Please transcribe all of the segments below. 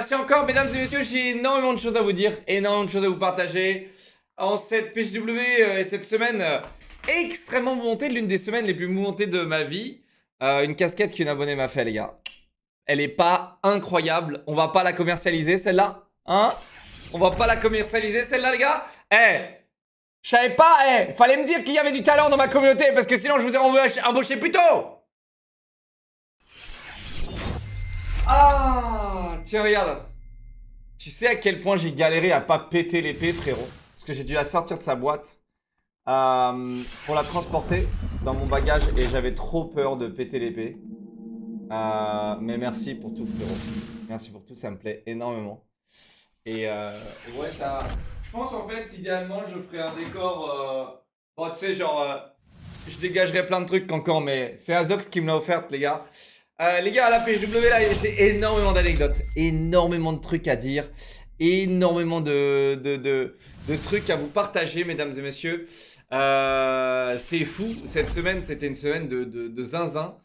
Merci encore, mesdames et messieurs. J'ai énormément de choses à vous dire, énormément de choses à vous partager. En cette PHW et cette semaine extrêmement mouvementée, l'une des semaines les plus mouvementées de ma vie. Une casquette qu'une abonnée m'a fait, les gars. Elle est pas incroyable. On va pas la commercialiser, celle-là. Hein? On va pas la commercialiser, celle-là, les gars. Je savais pas, fallait me dire qu'il y avait du talent dans ma communauté, parce que sinon je vous ai embauché plus tôt. Ah, tiens, regarde. Tu sais à quel point j'ai galéré à pas péter l'épée, frérot. Parce que j'ai dû la sortir de sa boîte pour la transporter dans mon bagage et j'avais trop peur de péter l'épée. Mais merci pour tout, frérot. Merci pour tout, ça me plaît énormément. Et ouais, ça. Je pense en fait, idéalement, je ferais un décor. Bon, tu sais, genre. Je dégagerais plein de trucs encore, mais c'est Azox qui me l'a offerte, les gars. Les gars, à la PHW, là, j'ai énormément d'anecdotes, énormément de trucs à dire, énormément de trucs à vous partager, mesdames et messieurs. C'est fou, cette semaine, c'était une semaine de zinzin.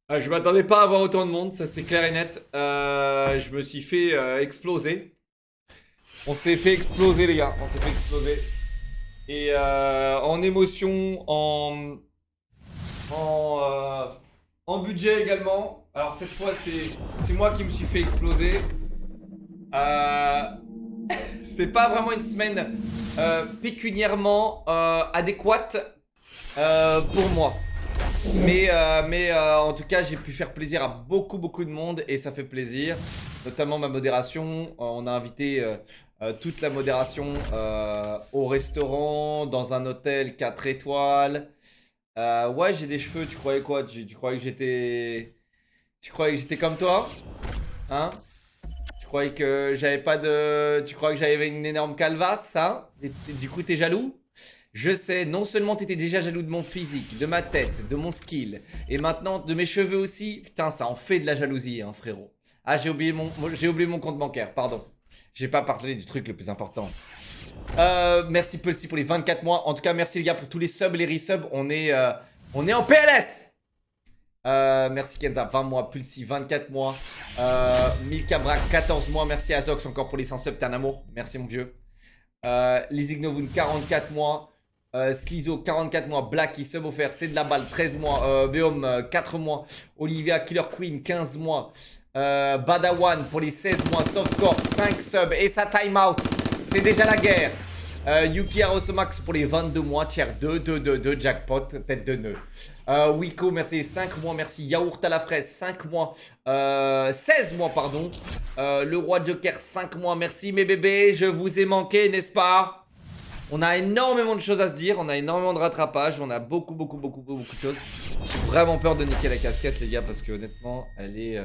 Je m'attendais pas à avoir autant de monde, ça c'est clair et net. Je me suis fait exploser. On s'est fait exploser, les gars, on s'est fait exploser. Et en émotion, en budget également. Alors cette fois c'est moi qui me suis fait exploser. C'était pas vraiment une semaine pécuniairement adéquate pour moi. Mais en tout cas j'ai pu faire plaisir à beaucoup de monde et ça fait plaisir. Notamment ma modération. On a invité toute la modération au restaurant, dans un hôtel 4 étoiles. Ouais, j'ai des cheveux, tu croyais quoi? Tu croyais que j'étais... Tu croyais que j'étais comme toi? Hein? Tu croyais que j'avais pas de... Tu croyais que j'avais une énorme calvasse, hein? Et du coup, t'es jaloux? Je sais, non seulement t'étais déjà jaloux de mon physique, de ma tête, de mon skill, et maintenant de mes cheveux aussi. Putain, ça en fait de la jalousie, hein, frérot. Ah, j'ai oublié mon compte bancaire, pardon. J'ai pas parlé du truc le plus important. Merci Pulsy pour les 24 mois. En tout cas, merci les gars pour tous les subs et les resubs. On est en PLS. Merci Kenza, 20 mois. Pulsy, 24 mois. Milkabra, 14 mois. Merci Azox encore pour les 100 subs. T'es un amour. Merci mon vieux. Lizignovoun, 44 mois. Slizo, 44 mois. Blacky, sub offert. C'est de la balle, 13 mois. Beom, 4 mois. Olivia, Killer Queen, 15 mois. Badawan pour les 16 mois. Softcore, 5 subs. Et sa timeout. C'est déjà la guerre. Yuki Arosomax pour les 22 mois. Tiers 2, jackpot, tête de nœud. Wiko, merci 5 mois. Merci Yaourt à la fraise, 5 mois. 16 mois, pardon. Le roi Joker, 5 mois. Merci mes bébés, je vous ai manqué, n'est-ce pas? On a énormément de choses à se dire. On a énormément de rattrapage. On a beaucoup de choses. J'ai vraiment peur de niquer la casquette, les gars, parce que honnêtement, elle est...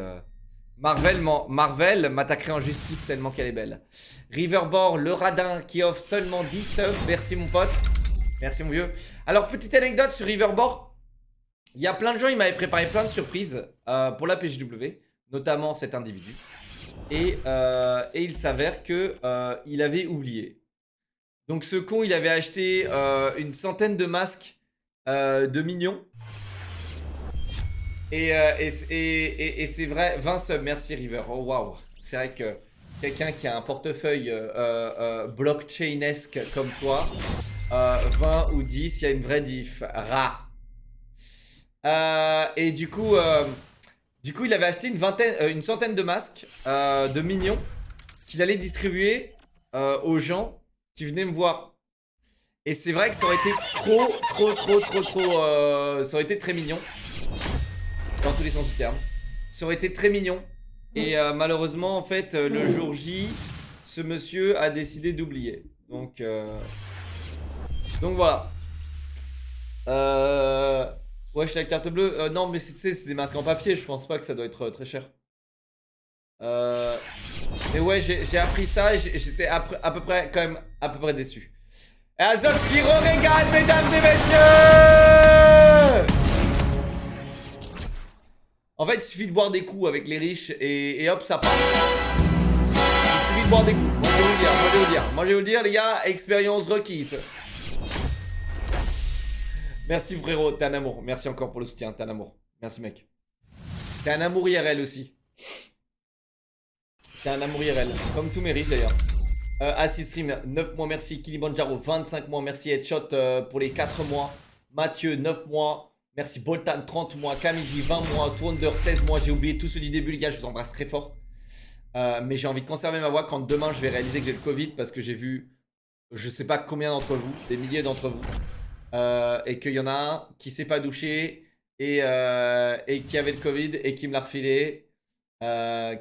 Marvel m'attaquerait en justice tellement qu'elle est belle. Riverbore, le radin qui offre seulement 10 subs. Merci mon pote. Merci mon vieux. Alors petite anecdote sur Riverbore. Il y a plein de gens, ils m'avaient préparé plein de surprises pour la PHW. Notamment cet individu. Et il s'avère que il avait oublié. Donc ce con, il avait acheté une centaine de masques de mignons. Et c'est vrai, 20 subs, merci River. Oh waouh, c'est vrai que quelqu'un qui a un portefeuille blockchainesque comme toi, 20 ou 10, il y a une vraie diff, rare. Et du coup, il avait acheté une centaine de masques de mignons qu'il allait distribuer aux gens qui venaient me voir. Et c'est vrai que ça aurait été ça aurait été très mignon. Dans tous les sens du terme. Ça aurait été très mignon. Et malheureusement, en fait, le jour J, ce monsieur a décidé d'oublier. Donc voilà. Ouais, je suis la carte bleue. Non, mais c'est des masques en papier. Je pense pas que ça doit être très cher. Mais ouais, j'ai appris ça et j'étais à peu près, quand même, à peu près déçu. Et Azov qui régale, mesdames et messieurs! En fait, il suffit de boire des coups avec les riches et hop, ça part. Il suffit de boire des coups. Moi, je vais vous le dire. Moi, je vais vous le dire, les gars. Expérience requise. Merci, frérot. T'es un amour. Merci encore pour le soutien. T'es un amour. Merci, mec. T'es un amour IRL aussi. T'es un amour IRL, comme tous mes riches d'ailleurs. Assis Stream, 9 mois, merci. Kilimanjaro, 25 mois, merci. Headshot pour les 4 mois. Mathieu, 9 mois. Merci. Boltan, 30 mois. Kamiji, 20 mois. Twonder, 16 mois. J'ai oublié tous ceux du début, les gars. Je vous embrasse très fort. Mais j'ai envie de conserver ma voix quand demain je vais réaliser que j'ai le Covid parce que j'ai vu, je sais pas combien d'entre vous, des milliers d'entre vous, et qu'il y en a un qui s'est pas douché et qui avait le Covid et qui me l'a refilé.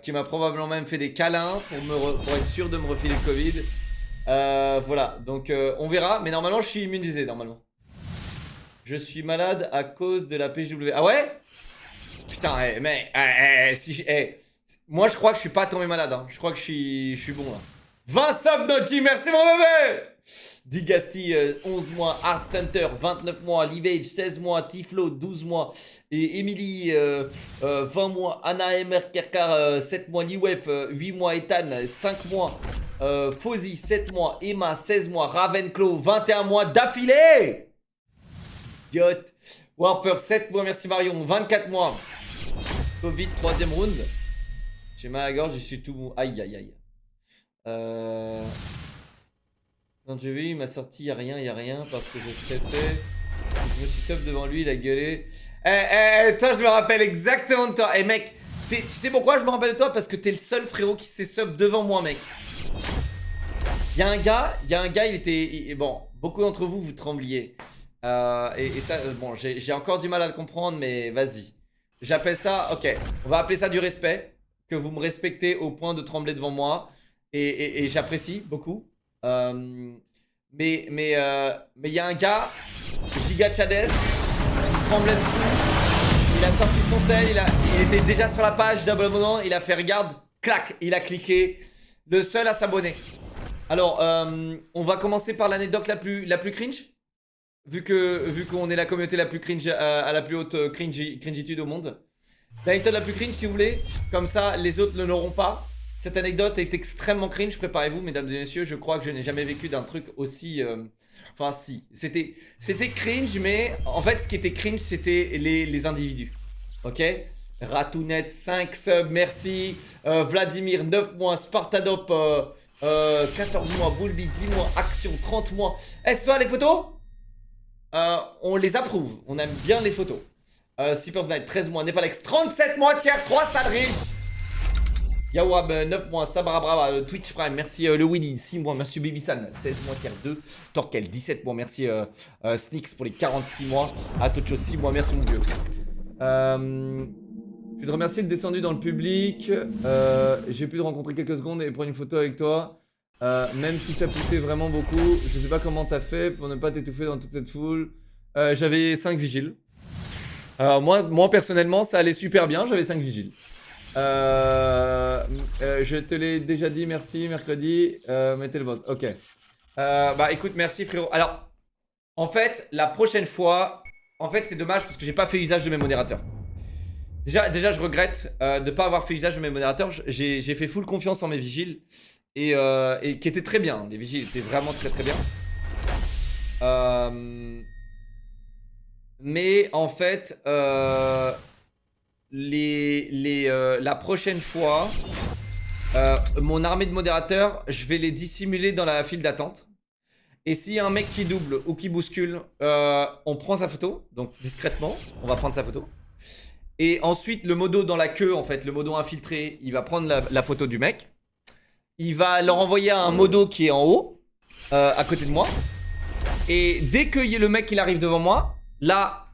Qui m'a probablement même fait des câlins pour être sûr de me refiler le Covid. Voilà, donc on verra. Mais normalement, je suis immunisé, normalement. Je suis malade à cause de la PJW. Ah ouais? Putain, mec, moi, je crois que je suis pas tombé malade. Hein. Je crois que je suis bon, là. 20 subs, Noti, merci mon bébé! Digasti, 11 mois. Art Stunter, 29 mois. Livage, 16 mois. Tiflo, 12 mois. Et Emily, 20 mois. Anna MR Kerkar, 7 mois. Liwef, 8 mois. Ethan, 5 mois. Fozzy, 7 mois. Emma, 16 mois. Ravenclaw, 21 mois d'affilée. Idiot. Warper, 7 mois. Merci Marion, 24 mois. Covid, 3ème round. J'ai mal à la gorge, je suis tout mou. Aïe, aïe, aïe. Quand j'ai vu, il m'a sorti, y'a rien, parce que je stressais. Je me suis sub devant lui, il a gueulé. Toi, je me rappelle exactement de toi. Mec, tu sais pourquoi je me rappelle de toi? Parce que t'es le seul frérot qui s'est sub devant moi, mec. Y'a un gars, il était... bon, beaucoup d'entre vous, vous trembliez. Et ça, bon, j'ai encore du mal à le comprendre, mais vas-y. J'appelle ça, ok, on va appeler ça du respect. Que vous me respectez au point de trembler devant moi. Et j'apprécie beaucoup. Mais il y a un gars, Giga Chades, qui tremblait de fou. Il a sorti son tel, il était déjà sur la page d'abonnement. Il a fait regarde, clac, il a cliqué. Le seul à s'abonner. Alors, on va commencer par l'anecdote la plus cringe. Vu qu'on est la communauté la plus cringe, à la plus haute cringitude au monde. L'anecdote la plus cringe si vous voulez. Comme ça, les autres ne l'auront pas. Cette anecdote est extrêmement cringe, préparez-vous mesdames et messieurs, je crois que je n'ai jamais vécu d'un truc aussi... Enfin si, c'était cringe, mais en fait ce qui était cringe c'était les individus. Ok? Ratounette, 5 subs, merci. Vladimir, 9 mois. Spartadop, 14 mois. Boulby, 10 mois. Action, 30 mois. Est-ce toi les photos? On les approuve, on aime bien les photos. Sleepers Night, 13 mois. Nefalex, 37 mois. Tiers 3 salariés. Yawab, 9 mois, Sabra Twitch Prime, merci le Winnie, 6 mois, merci Babysan, 16 mois, tiers 2, Torkel, 17 mois, merci Sneaks pour les 46 mois, Atocho, 6 mois, merci mon vieux. Je vais te remercier de descendu dans le public, j'ai pu te rencontrer quelques secondes et prendre une photo avec toi, même si ça poussait vraiment beaucoup, je sais pas comment t'as fait pour ne pas t'étouffer dans toute cette foule. J'avais 5 vigiles. Moi personnellement ça allait super bien, j'avais 5 vigiles. Je te l'ai déjà dit, merci, mercredi, mettez le vote, ok. Bah écoute, merci frérot. Alors, en fait, la prochaine fois, en fait c'est dommage parce que j'ai pas fait usage de mes modérateurs. Déjà je regrette de pas avoir fait usage de mes modérateurs, j'ai fait full confiance en mes vigiles et qui étaient très bien, les vigiles étaient vraiment très bien. Mais en fait, la prochaine fois, mon armée de modérateurs, je vais les dissimuler dans la file d'attente. Et s'il y a un mec qui double ou qui bouscule, on prend sa photo, donc discrètement, on va prendre sa photo. Et ensuite, le modo dans la queue, en fait, le modo infiltré, il va prendre la photo du mec. Il va leur envoyer un modo qui est en haut, à côté de moi. Et dès qu'il y ait le mec qui arrive devant moi, là,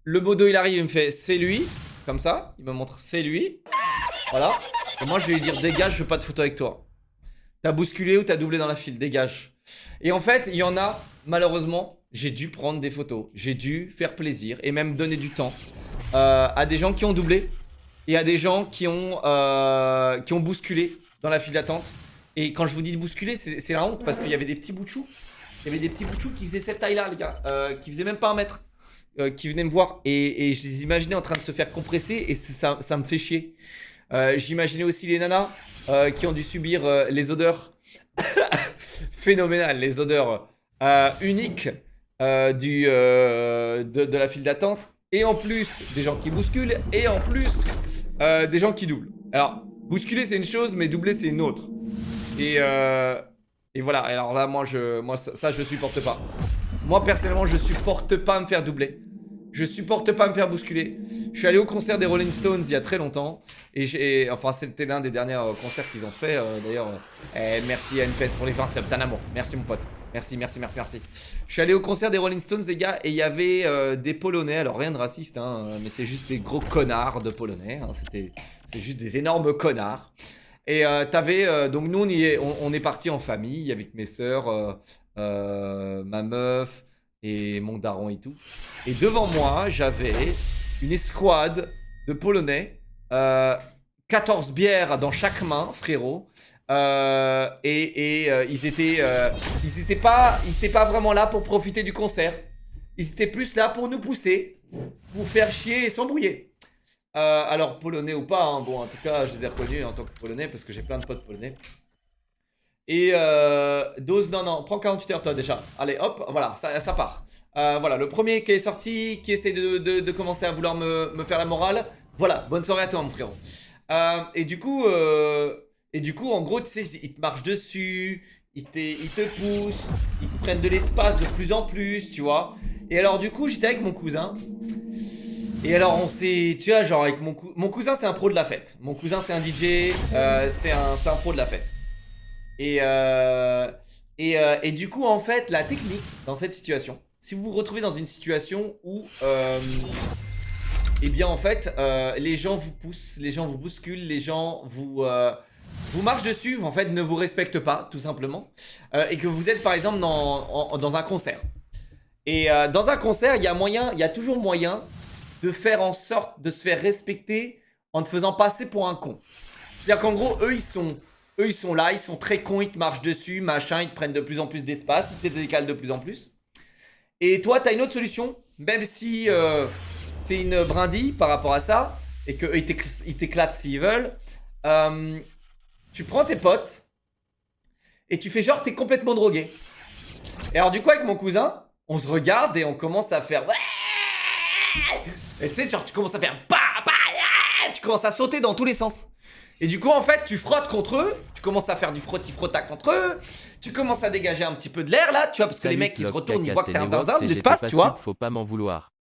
le modo il arrive, il me fait c'est lui. Comme ça, il me montre c'est lui. Voilà. Et moi je vais lui dire dégage, je veux pas de photo avec toi. T'as bousculé ou t'as doublé dans la file, dégage. Et en fait, il y en a, malheureusement, j'ai dû prendre des photos. J'ai dû faire plaisir et même donner du temps à des gens qui ont doublé et à des gens qui ont bousculé dans la file d'attente. Et quand je vous dis bousculer, c'est la honte parce qu'il y avait des petits bouts de chou. Il y avait des petits bouts de chou qui faisaient cette taille là, les gars, qui faisaient même pas 1 mètre. Qui venaient me voir et je les imaginais en train de se faire compresser et ça me fait chier. J'imaginais aussi les nanas qui ont dû subir les odeurs phénoménales, les odeurs uniques de la file d'attente et en plus des gens qui bousculent et en plus des gens qui doublent. Alors Bousculer c'est une chose, mais doubler c'est une autre. Et, et voilà, alors là moi ça je supporte pas. Moi personnellement je supporte pas me faire doubler. Je supporte pas me faire bousculer. Je suis allé au concert des Rolling Stones il y a très longtemps. Et enfin c'était l'un des derniers concerts qu'ils ont fait d'ailleurs. Merci à une fête pour les 20 subs, t'es un amour. Merci mon pote. Merci. Je suis allé au concert des Rolling Stones les gars. Et il y avait des Polonais. Alors rien de raciste hein, mais c'est juste des gros connards de Polonais hein. C'est juste des énormes connards. Et t'avais donc nous on est parti en famille avec mes sœurs, ma meuf et mon daron et tout. Et devant moi j'avais une escouade de Polonais, 14 bières dans chaque main frérot. Ils étaient pas vraiment là pour profiter du concert. Ils étaient plus là pour nous pousser, pour faire chier et s'embrouiller. Alors polonais ou pas, hein, bon en tout cas je les ai reconnus en tant que polonais parce que j'ai plein de potes polonais. Et dose, non, prends 48 heures toi déjà. Allez hop, voilà, ça part. Voilà, le premier qui est sorti, qui essaie de commencer à vouloir me faire la morale. Voilà, bonne soirée à toi mon frérot. Et du coup, en gros, tu sais, ils te marchent dessus, ils te poussent, ils te prennent de l'espace de plus en plus, tu vois. Et alors du coup, j'étais avec mon cousin. Et alors on s'est, tu vois, genre avec mon cousin c'est un pro de la fête. Mon cousin c'est un DJ, c'est un pro de la fête. Et du coup en fait la technique dans cette situation, si vous vous retrouvez dans une situation où eh bien en fait les gens vous poussent, les gens vous bousculent, les gens vous marchent dessus, en fait ne vous respectent pas tout simplement, et que vous êtes par exemple dans un concert. Et dans un concert il y a toujours moyen de faire en sorte de se faire respecter en te faisant passer pour un con. C'est-à-dire qu'en gros, eux ils sont là, ils sont très cons, ils te marchent dessus, machin, ils te prennent de plus en plus d'espace, ils te décalent de plus en plus. Et toi, t'as une autre solution, même si t'es une brindille par rapport à ça, et qu'eux ils t'éclatent s'ils veulent. Tu prends tes potes, et tu fais genre t'es complètement drogué. Et alors du coup, avec mon cousin, on se regarde et on commence à faire... Et tu sais, genre tu commences à faire tu commences à sauter dans tous les sens. Et du coup en fait tu frottes contre eux, tu commences à faire du frotti-frotta contre eux, tu commences à dégager un petit peu de l'air là, tu vois, parce que les mecs qui se retournent, ils voient que t'es un zinzin de l'espace, tu vois. Faut pas m'en vouloir.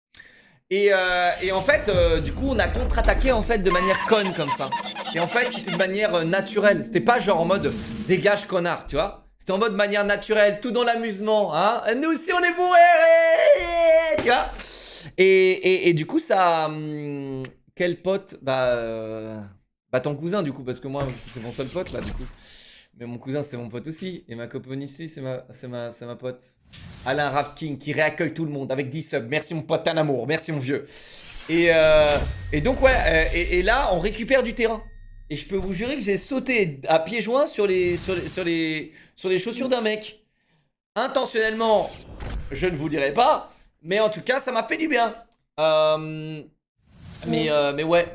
Et en fait, du coup on a contre-attaqué en fait de manière conne comme ça. Et en fait c'était de manière naturelle, c'était pas genre en mode dégage connard, tu vois. C'était en mode manière naturelle, tout dans l'amusement, hein. Nous aussi on est bourrés, tu vois. Et du coup ça... quel pote? Bah ton cousin du coup, parce que moi c'est mon seul pote là du coup. Mais mon cousin c'est mon pote aussi. Et ma copine ici c'est ma pote. Alain Ravking qui réaccueille tout le monde avec 10 subs. Merci mon pote, t'es un amour, merci mon vieux. Et donc ouais, et là on récupère du terrain. Et je peux vous jurer que j'ai sauté à pieds joints sur les chaussures d'un mec. Intentionnellement, je ne vous dirai pas. Mais en tout cas ça m'a fait du bien. Mais ouais.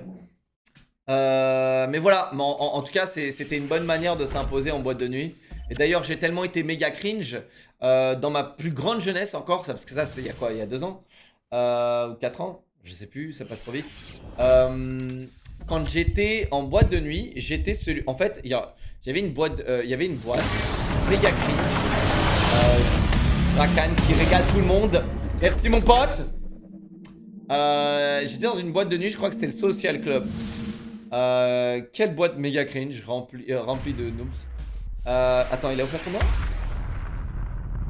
Mais voilà, en tout cas c'était une bonne manière de s'imposer en boîte de nuit. Et d'ailleurs j'ai tellement été méga cringe dans ma plus grande jeunesse encore, parce que ça c'était il y a quoi, il y a 2 ans ou 4 ans, je sais plus, ça passe trop vite. Quand j'étais en boîte de nuit, j'étais celui, en fait il y avait une boîte méga cringe, Drakan qui régale tout le monde. Merci mon pote. J'étais dans une boîte de nuit, je crois que c'était le Social Club. Quelle boîte méga cringe remplie de noobs. Attends, il a offert combien?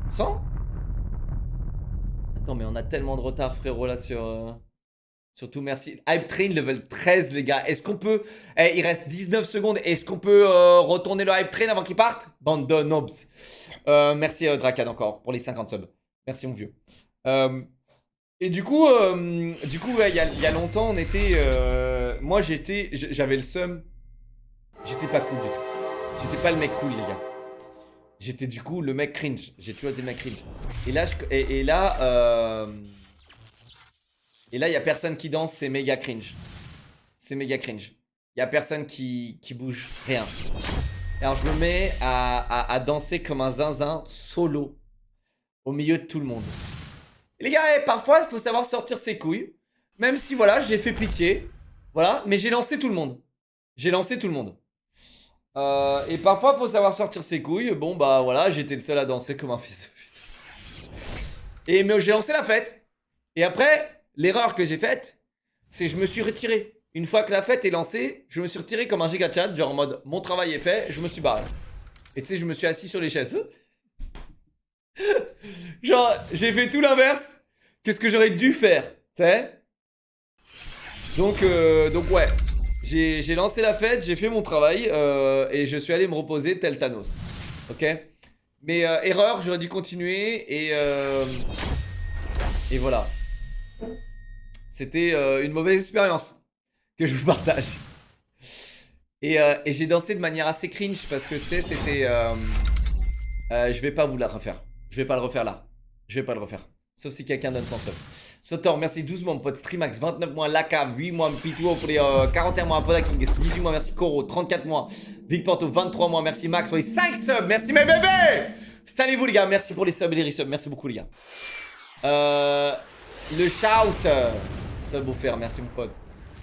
100? Attends, mais on a tellement de retard frérot là sur tout, merci. Hype Train level 13 les gars. Est-ce qu'on peut... il reste 19 secondes. Est-ce qu'on peut retourner le Hype Train avant qu'il parte? Bande de noobs. Merci Drakan encore pour les 50 subs. Merci mon vieux. Et du coup, ouais, il y a longtemps, on était... moi, j'avais le seum. J'étais pas cool du tout. J'étais pas le mec cool, les gars. J'étais du coup le mec cringe. J'ai toujours été le mec cringe. Et là, il y a personne qui danse, c'est méga cringe. C'est méga cringe. Il y a personne qui bouge, rien. Alors, je me mets à danser comme un zinzin solo au milieu de tout le monde. Les gars, parfois, il faut savoir sortir ses couilles. Même si, voilà, j'ai fait pitié. Voilà, mais j'ai lancé tout le monde. J'ai lancé tout le monde. Et parfois, faut savoir sortir ses couilles. Bon, bah voilà, j'étais le seul à danser comme un fils de pute. Et mais j'ai lancé la fête. Et après, l'erreur que j'ai faite, c'est que je me suis retiré. Une fois que la fête est lancée, je me suis retiré comme un giga chat, genre en mode mon travail est fait, je me suis barré. Et tu sais, je me suis assis sur les chaises. Genre, j'ai fait tout l'inverse que ce que j'aurais dû faire, tu sais. Donc ouais, j'ai lancé la fête, j'ai fait mon travail et je suis allé me reposer tel Thanos. Ok. Mais erreur, j'aurais dû continuer et voilà. C'était une mauvaise expérience que je vous partage. Et j'ai dansé de manière assez cringe parce que c'était... je vais pas vous la refaire. Je vais pas le refaire là. Je vais pas le refaire. Sauf si quelqu'un donne son sub. Sotor, merci 12 mois, mon pote. Streamax, 29 mois. Laka, 8 mois. Pituo pour les 41 mois. Podaking, 18 mois. Merci Koro, 34 mois. Vic Porto, 23 mois. Merci Max pour les 5 subs. Merci mes bébés. Installez-vous les gars. Merci pour les subs et les resubs. Merci beaucoup les gars. Le shout. Sub offert. Merci mon pote.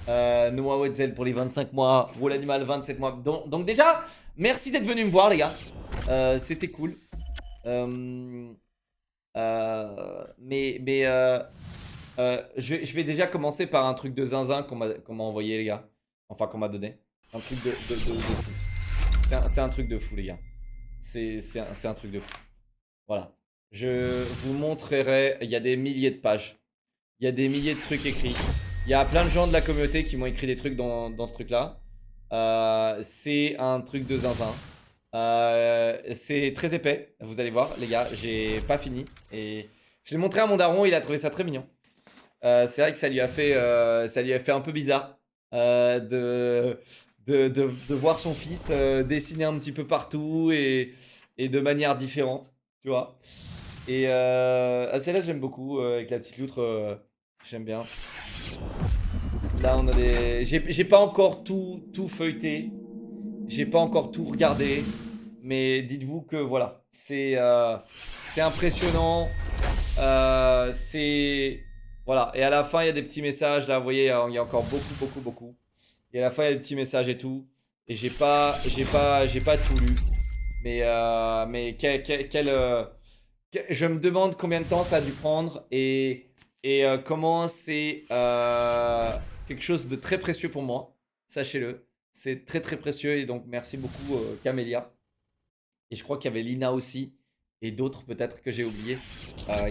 Noah Wetzel pour les 25 mois. Roll Animal, 27 mois. Donc déjà, merci d'être venu me voir les gars. C'était cool. Je vais déjà commencer par un truc de zinzin qu'on m'a envoyé les gars. Enfin qu'on m'a donné. Un truc de fou. C'est un truc de fou les gars. C'est un truc de fou. Voilà. Je vous montrerai. Il y a des milliers de pages. Il y a des milliers de trucs écrits. Il y a plein de gens de la communauté qui m'ont écrit des trucs dans ce truc là. C'est un truc de zinzin. C'est très épais, vous allez voir les gars, j'ai pas fini. Et je l'ai montré à mon daron, il a trouvé ça très mignon. C'est vrai que ça lui a fait un peu bizarre de voir son fils dessiner un petit peu partout et de manière différente, tu vois. Et celle-là j'aime beaucoup, avec la petite loutre, j'aime bien. Là on a des... J'ai pas encore tout feuilleté. J'ai pas encore tout regardé. Mais dites-vous que voilà. C'est impressionnant. Voilà. Et à la fin il y a des petits messages. Là vous voyez il y a encore beaucoup. Et à la fin il y a des petits messages et tout. Et j'ai pas tout lu. Mais je me demande combien de temps ça a dû prendre. Et comment c'est quelque chose de très précieux pour moi. Sachez-le. C'est très précieux. Et donc merci beaucoup Camélia. Et je crois qu'il y avait Lina aussi. Et d'autres peut-être que j'ai oublié.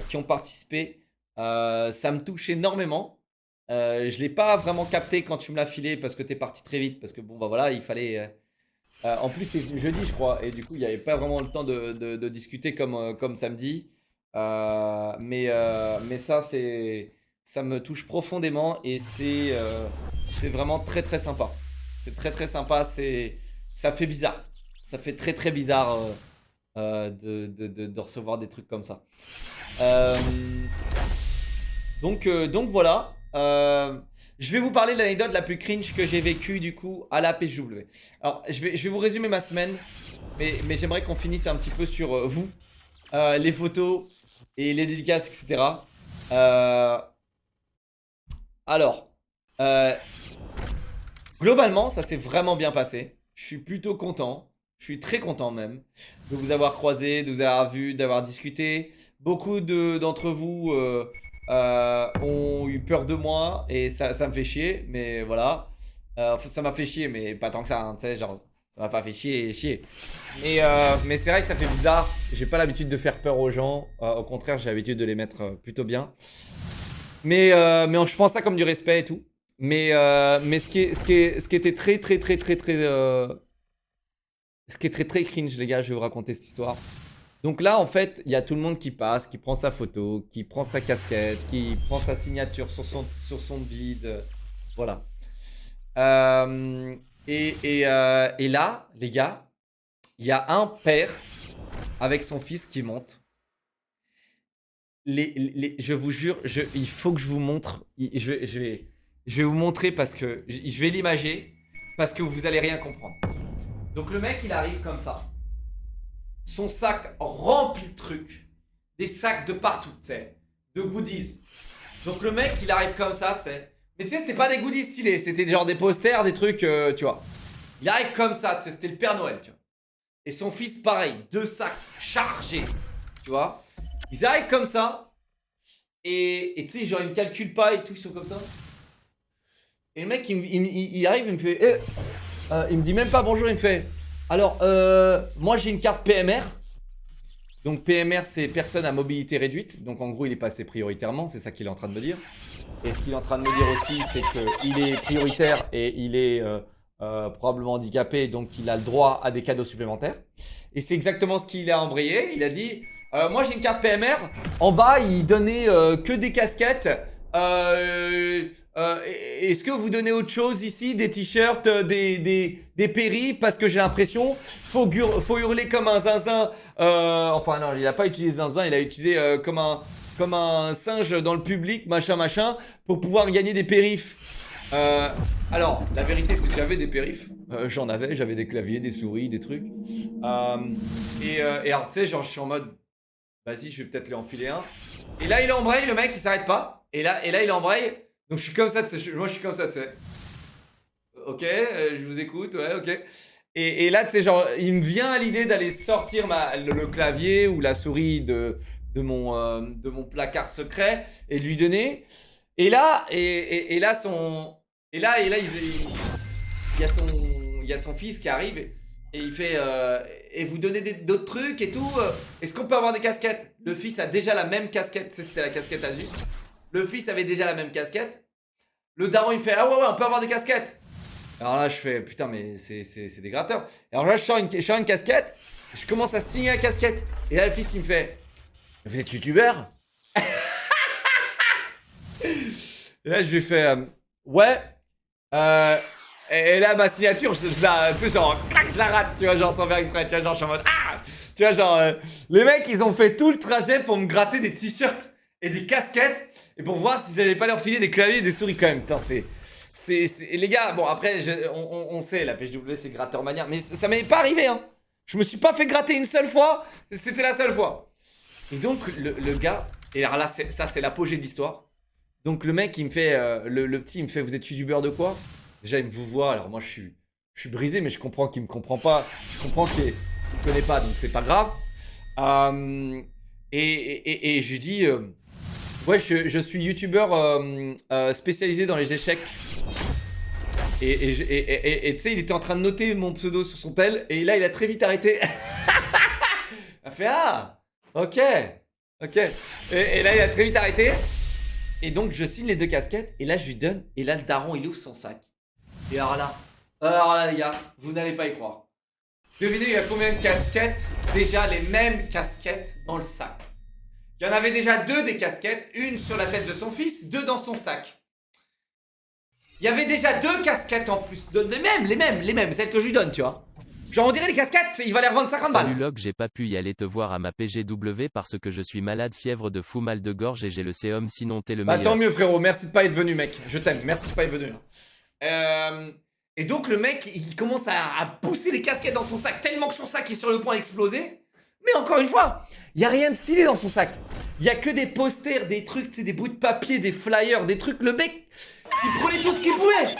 Qui ont participé. Ça me touche énormément. Je l'ai pas vraiment capté quand tu me l'as filé. Parce que t'es parti très vite. Parce que bon bah voilà il fallait... en plus t'es venu jeudi je crois. Et du coup il n'y avait pas vraiment le temps de discuter comme samedi. Mais ça ça me touche profondément. Et c'est vraiment très sympa. C'est très sympa. Ça fait bizarre. Ça fait très bizarre de recevoir des trucs comme ça. Donc voilà. Je vais vous parler de l'anecdote la plus cringe que j'ai vécue du coup à la PJW. Alors je vais vous résumer ma semaine. Mais j'aimerais qu'on finisse un petit peu sur vous. Les photos et les dédicaces, etc. Alors. Globalement, ça s'est vraiment bien passé. Je suis plutôt content. Je suis très content même de vous avoir croisé, de vous avoir vu, d'avoir discuté. Beaucoup d'entre vous ont eu peur de moi et ça me fait chier. Mais voilà. Ça m'a fait chier, mais pas tant que ça. Hein, tu sais, genre, ça m'a pas fait chier. Mais c'est vrai que ça fait bizarre. J'ai pas l'habitude de faire peur aux gens. Au contraire, j'ai l'habitude de les mettre plutôt bien. Mais je prends ça comme du respect et tout. Mais ce qui était ce qui est très cringe les gars, je vais vous raconter cette histoire. Donc là en fait, il y a tout le monde qui passe, qui prend sa photo, qui prend sa casquette, qui prend sa signature sur son bide. Voilà. Et là, les gars, il y a un père avec son fils qui monte. Je vous jure, il faut que je vous montre. Je vais vous montrer parce que je vais l'imager parce que vous allez rien comprendre. Donc le mec il arrive comme ça. Son sac rempli de trucs. Des sacs de partout, tu sais. De goodies. Donc le mec il arrive comme ça, tu sais. Mais tu sais c'était pas des goodies stylés. C'était genre des posters, des trucs, tu vois. Il arrive comme ça, tu sais, c'était le Père Noël, tu vois. Et son fils, pareil, 2 sacs chargés, tu vois. Ils arrivent comme ça. Et tu sais, genre, ils me calculent pas et tout, ils sont comme ça. Et le mec, il arrive, il me fait... il me dit même pas bonjour, il me fait... Alors, moi j'ai une carte PMR. Donc PMR, c'est personne à mobilité réduite. Donc en gros, il est passé prioritairement, c'est ça qu'il est en train de me dire. Et ce qu'il est en train de me dire aussi, c'est qu'il est prioritaire et il est probablement handicapé, donc il a le droit à des cadeaux supplémentaires. Et c'est exactement ce qu'il a embrayé. Il a dit, moi j'ai une carte PMR. En bas, il donnait que des casquettes. Est-ce que vous donnez autre chose ici? Des t-shirts, des périphes? Parce que j'ai l'impression, faut hurler comme un zinzin. Enfin non, il a pas utilisé zinzin, il a utilisé comme un singe dans le public, machin, pour pouvoir gagner des périphes. Alors, la vérité c'est que j'avais des périphes. J'avais des claviers, des souris, des trucs. Et alors tu sais, genre je suis en mode, vas-y, je vais peut-être lui enfiler un. Et là il embraye, le mec il s'arrête pas. Et là il embraye. Donc je suis comme ça, moi je suis comme ça, tu sais. Ok, je vous écoute, ouais, ok. Et là, tu sais, genre, il me vient à l'idée d'aller sortir le clavier ou la souris de mon placard secret et de lui donner. Et là, il y a son fils qui arrive et il fait et vous donnez d'autres trucs et tout. Est-ce qu'on peut avoir des casquettes? Le fils a déjà la même casquette, tu sais, c'était la casquette Asus. Le fils avait déjà la même casquette. Le daron il me fait, ah ouais, on peut avoir des casquettes. Alors là je fais, putain mais c'est des gratteurs. Alors là je sors une casquette. Je commence à signer la casquette. Et là le fils il me fait, vous êtes youtubeur? Et là je lui fais, ouais. Et là ma signature je la, tu sais, genre clac, je la rate, tu vois, genre sans faire exprès. Tu vois, genre je suis en mode, ah. Tu vois, genre les mecs ils ont fait tout le trajet pour me gratter des t-shirts et des casquettes. Et pour voir si j'allais pas leur filer des claviers et des souris quand même. Putain, les gars, bon après, on sait, la PHW c'est gratteur mania. Mais ça m'est pas arrivé, hein. Je me suis pas fait gratter une seule fois. C'était la seule fois. Et donc, le gars, et alors là, ça c'est l'apogée de l'histoire. Donc le mec, il me fait, le petit, il me fait, vous êtes youtubeur de quoi? Déjà, il me vous voit, alors moi je suis brisé, mais je comprends qu'il me comprend pas. Je comprends qu'il me connaît pas, donc c'est pas grave. Et je lui dis... ouais, je suis youtubeur spécialisé dans les échecs. Et tu sais, il était en train de noter mon pseudo sur son tel. Et là, il a très vite arrêté. Il a fait, ah, ok. Et là, il a très vite arrêté. Et donc, je signe les 2 casquettes. Et là, je lui donne. Et là, le daron, il ouvre son sac. Et alors là, les gars, vous n'allez pas y croire. Devinez, il y a combien de casquettes? Déjà, les mêmes casquettes dans le sac. Il y en avait déjà 2 des casquettes, une sur la tête de son fils, 2 dans son sac. Il y avait déjà 2 casquettes en plus, les mêmes, celles que je lui donne, tu vois. Genre on dirait les casquettes, il va les revendre 50 balles. Salut Log, j'ai pas pu y aller te voir à ma PGW parce que je suis malade, fièvre de fou, mal de gorge et j'ai le séum, sinon t'es le meilleur. Bah tant mieux frérot, merci de pas être venu mec, je t'aime, merci de pas être venu. Et donc le mec, il commence à pousser les casquettes dans son sac tellement que son sac est sur le point d'exploser. Mais encore une fois, il n'y a rien de stylé dans son sac. Il n'y a que des posters, des trucs, tu sais, des bouts de papier, des flyers, des trucs. Le mec, il prenait tout ce qu'il pouvait.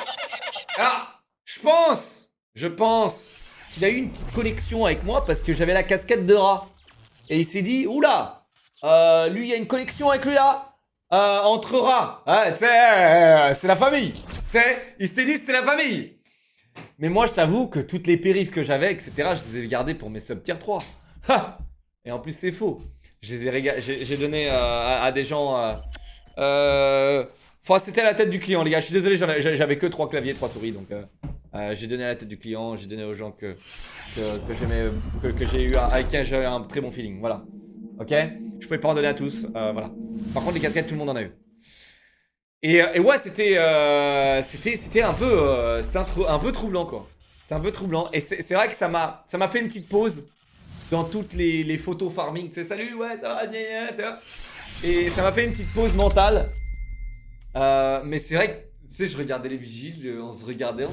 Alors, je pense qu'il a eu une petite collection avec moi parce que j'avais la casquette de rat. Et il s'est dit, oula, lui, il y a une collection avec lui là. Entre rats. Tu sais, c'est la famille. Tu sais, il s'est dit, c'était la famille. Mais moi, je t'avoue que toutes les périphes que j'avais, etc., je les ai gardées pour mes sub tier 3. Ha! Et en plus c'est faux. J'ai donné à des gens. Enfin c'était à la tête du client les gars. Je suis désolé, j'avais que 3 claviers, 3 souris, donc j'ai donné à la tête du client. J'ai donné aux gens que j'aimais, que j'ai eu avec qui j'ai eu un très bon feeling. Voilà. Ok. Je pouvais pas en donner à tous. Voilà. Par contre les casquettes tout le monde en a eu. Et ouais c'était un peu troublant quoi. C'est un peu troublant. Et c'est vrai que ça m'a fait une petite pause. Dans toutes les photos farming, tu sais, salut, ouais, ça va, tu vois. Et ça m'a fait une petite pause mentale. Mais c'est vrai que, tu sais, je regardais les vigiles, on se regardait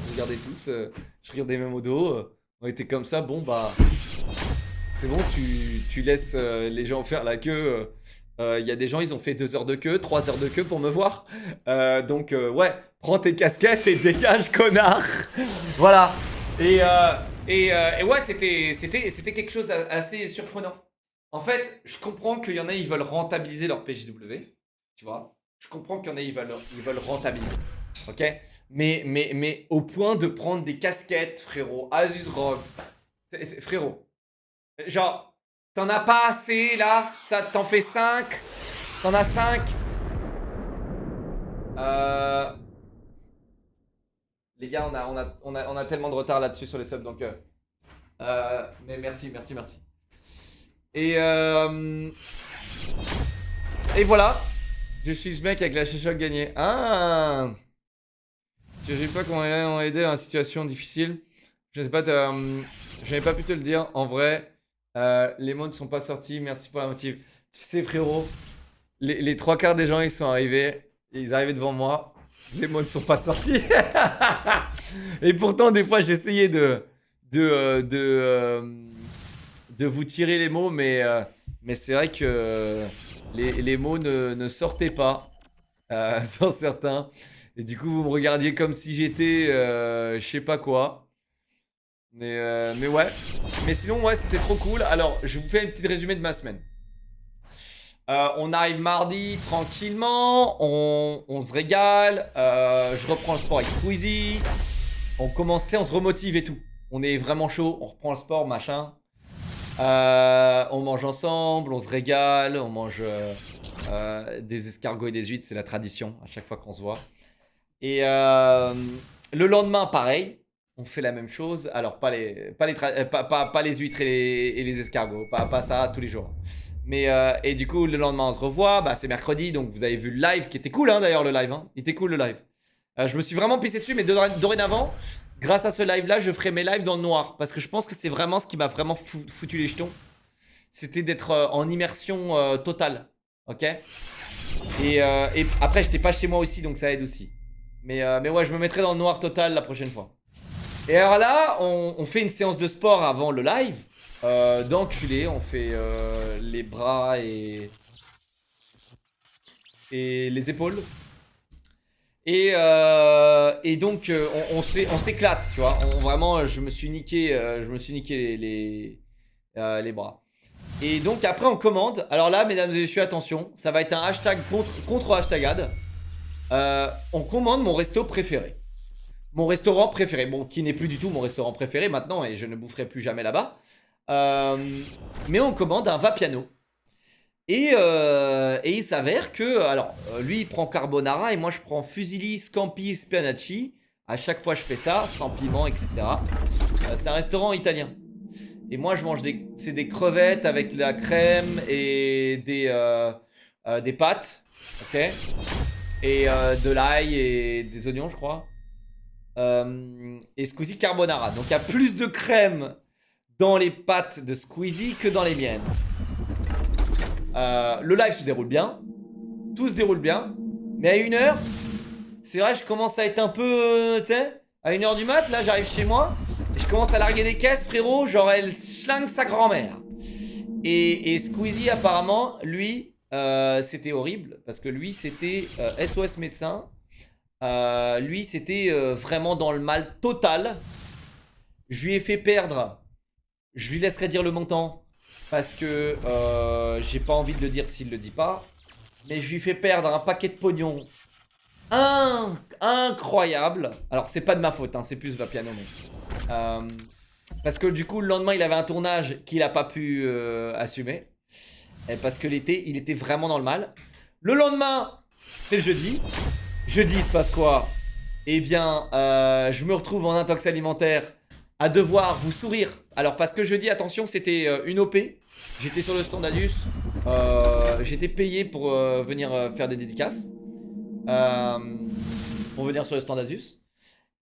tous. Je regardais même au dos. On était comme ça, bon, bah. C'est bon, tu laisses les gens faire la queue. Il y a des gens, ils ont fait 2 heures de queue, 3 heures de queue pour me voir. Donc, ouais, prends tes casquettes et dégage, connard. Voilà. Et ouais, c'était quelque chose assez surprenant. En fait, je comprends qu'il y en a, ils veulent rentabiliser leur PJW. Tu vois? Je comprends qu'il y en a, ils veulent rentabiliser. Ok? Mais au point de prendre des casquettes, frérot, Asus ROG. Frérot. Genre, t'en as pas assez là? Ça t'en fait 5? T'en as 5? Les gars, on a tellement de retard là-dessus sur les subs, donc... mais merci. Et voilà. Je suis ce mec avec la Shishok gagnée. Ah! Je sais pas comment on aidé dans une situation difficile. Je sais pas, je n'avais pas pu te le dire. En vrai, les mots ne sont pas sortis. Merci pour la motive. Tu sais, frérot, les trois quarts des gens, ils sont arrivés. Ils arrivaient devant moi. Les mots ne sont pas sortis. Et pourtant, des fois, j'essayais de vous tirer les mots, mais c'est vrai que les mots ne sortaient pas sur certains. Et du coup, vous me regardiez comme si j'étais je sais pas quoi. Mais ouais. Mais sinon, ouais, c'était trop cool. Alors, je vous fais un petit résumé de ma semaine. On arrive mardi tranquillement, on se régale, je reprends le sport avec Squeezie, on commence, on se remotive et tout. On est vraiment chaud, on reprend le sport, machin. On mange ensemble, on se régale, on mange des escargots et des huîtres, c'est la tradition à chaque fois qu'on se voit. Et le lendemain, pareil, on fait la même chose. Alors, pas les huîtres et les escargots, pas ça tous les jours. Mais et du coup, le lendemain, on se revoit. Bah, c'est mercredi, donc vous avez vu le live qui était cool, hein, d'ailleurs, le live. Hein. Il était cool, le live. Je me suis vraiment pissé dessus, mais dorénavant, grâce à ce live-là, je ferai mes lives dans le noir. Parce que je pense que c'est vraiment ce qui m'a vraiment foutu les jetons. C'était d'être en immersion totale. Ok? Et après, j'étais pas chez moi aussi, donc ça aide aussi. Mais ouais, je me mettrai dans le noir total la prochaine fois. Et alors là, on fait une séance de sport avant le live. D'enculé, on fait les bras et les épaules. Et donc on s'éclate, tu vois. Vraiment, je me suis niqué les bras. Et donc après on commande. Alors là, mesdames et messieurs, attention, ça va être un hashtag contre hashtagade. On commande mon resto préféré. Mon restaurant préféré, bon, qui n'est plus du tout mon restaurant préféré maintenant, et je ne boufferai plus jamais là-bas. Mais on commande un Vapiano. Et il s'avère que, alors, lui il prend carbonara et moi je prends fusilli, scampi, spinaci. À chaque fois je fais ça, sans piment, etc. C'est un restaurant italien. Et moi je mange c'est des crevettes avec de la crème et des pâtes, ok. Et de l'ail et des oignons, je crois. Et Squeezie carbonara. Donc il y a plus de crème dans les pâtes de Squeezie que dans les miennes. Le live se déroule bien. Tout se déroule bien. Mais à 1h, c'est vrai, je commence à être un peu, tu sais, à 1h du mat, là j'arrive chez moi. Et je commence à larguer des caisses, frérot. Genre elle schlingue sa grand-mère. Et Squeezie apparemment, lui, c'était horrible. Parce que lui, c'était SOS médecin. Lui, c'était vraiment dans le mal total. Je lui ai fait perdre. Je lui laisserai dire le montant. Parce que j'ai pas envie de le dire s'il le dit pas. Mais je lui fais perdre un paquet de pognon incroyable. Alors c'est pas de ma faute, hein, c'est plus Vapiano. Parce que du coup le lendemain il avait un tournage qu'il a pas pu assumer. Et parce que l'été il était vraiment dans le mal. Le lendemain c'est jeudi. Jeudi il se passe quoi? Eh bien je me retrouve en intox alimentaire à devoir vous sourire. Alors parce que jeudi, attention, c'était une OP. J'étais sur le stand Adus. J'étais payé pour venir faire des dédicaces. Pour venir sur le stand Asus.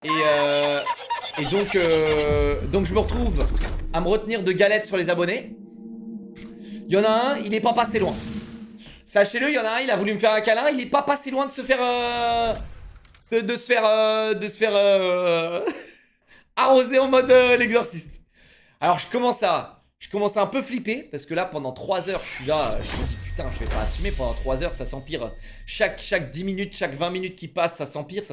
Et donc je me retrouve à me retenir de galettes sur les abonnés. Il y en a un, il est pas passé loin. Sachez-le, il y en a un, il a voulu me faire un câlin. Il est pas passé loin de se faire... de se faire arroser en mode l'exorciste. Alors je commence à un peu flipper. Parce que là pendant 3 heures je suis là. Je me dis putain je vais pas assumer. Pendant 3 heures ça s'empire. Chaque 10 minutes, chaque 20 minutes qui passent ça s'empire.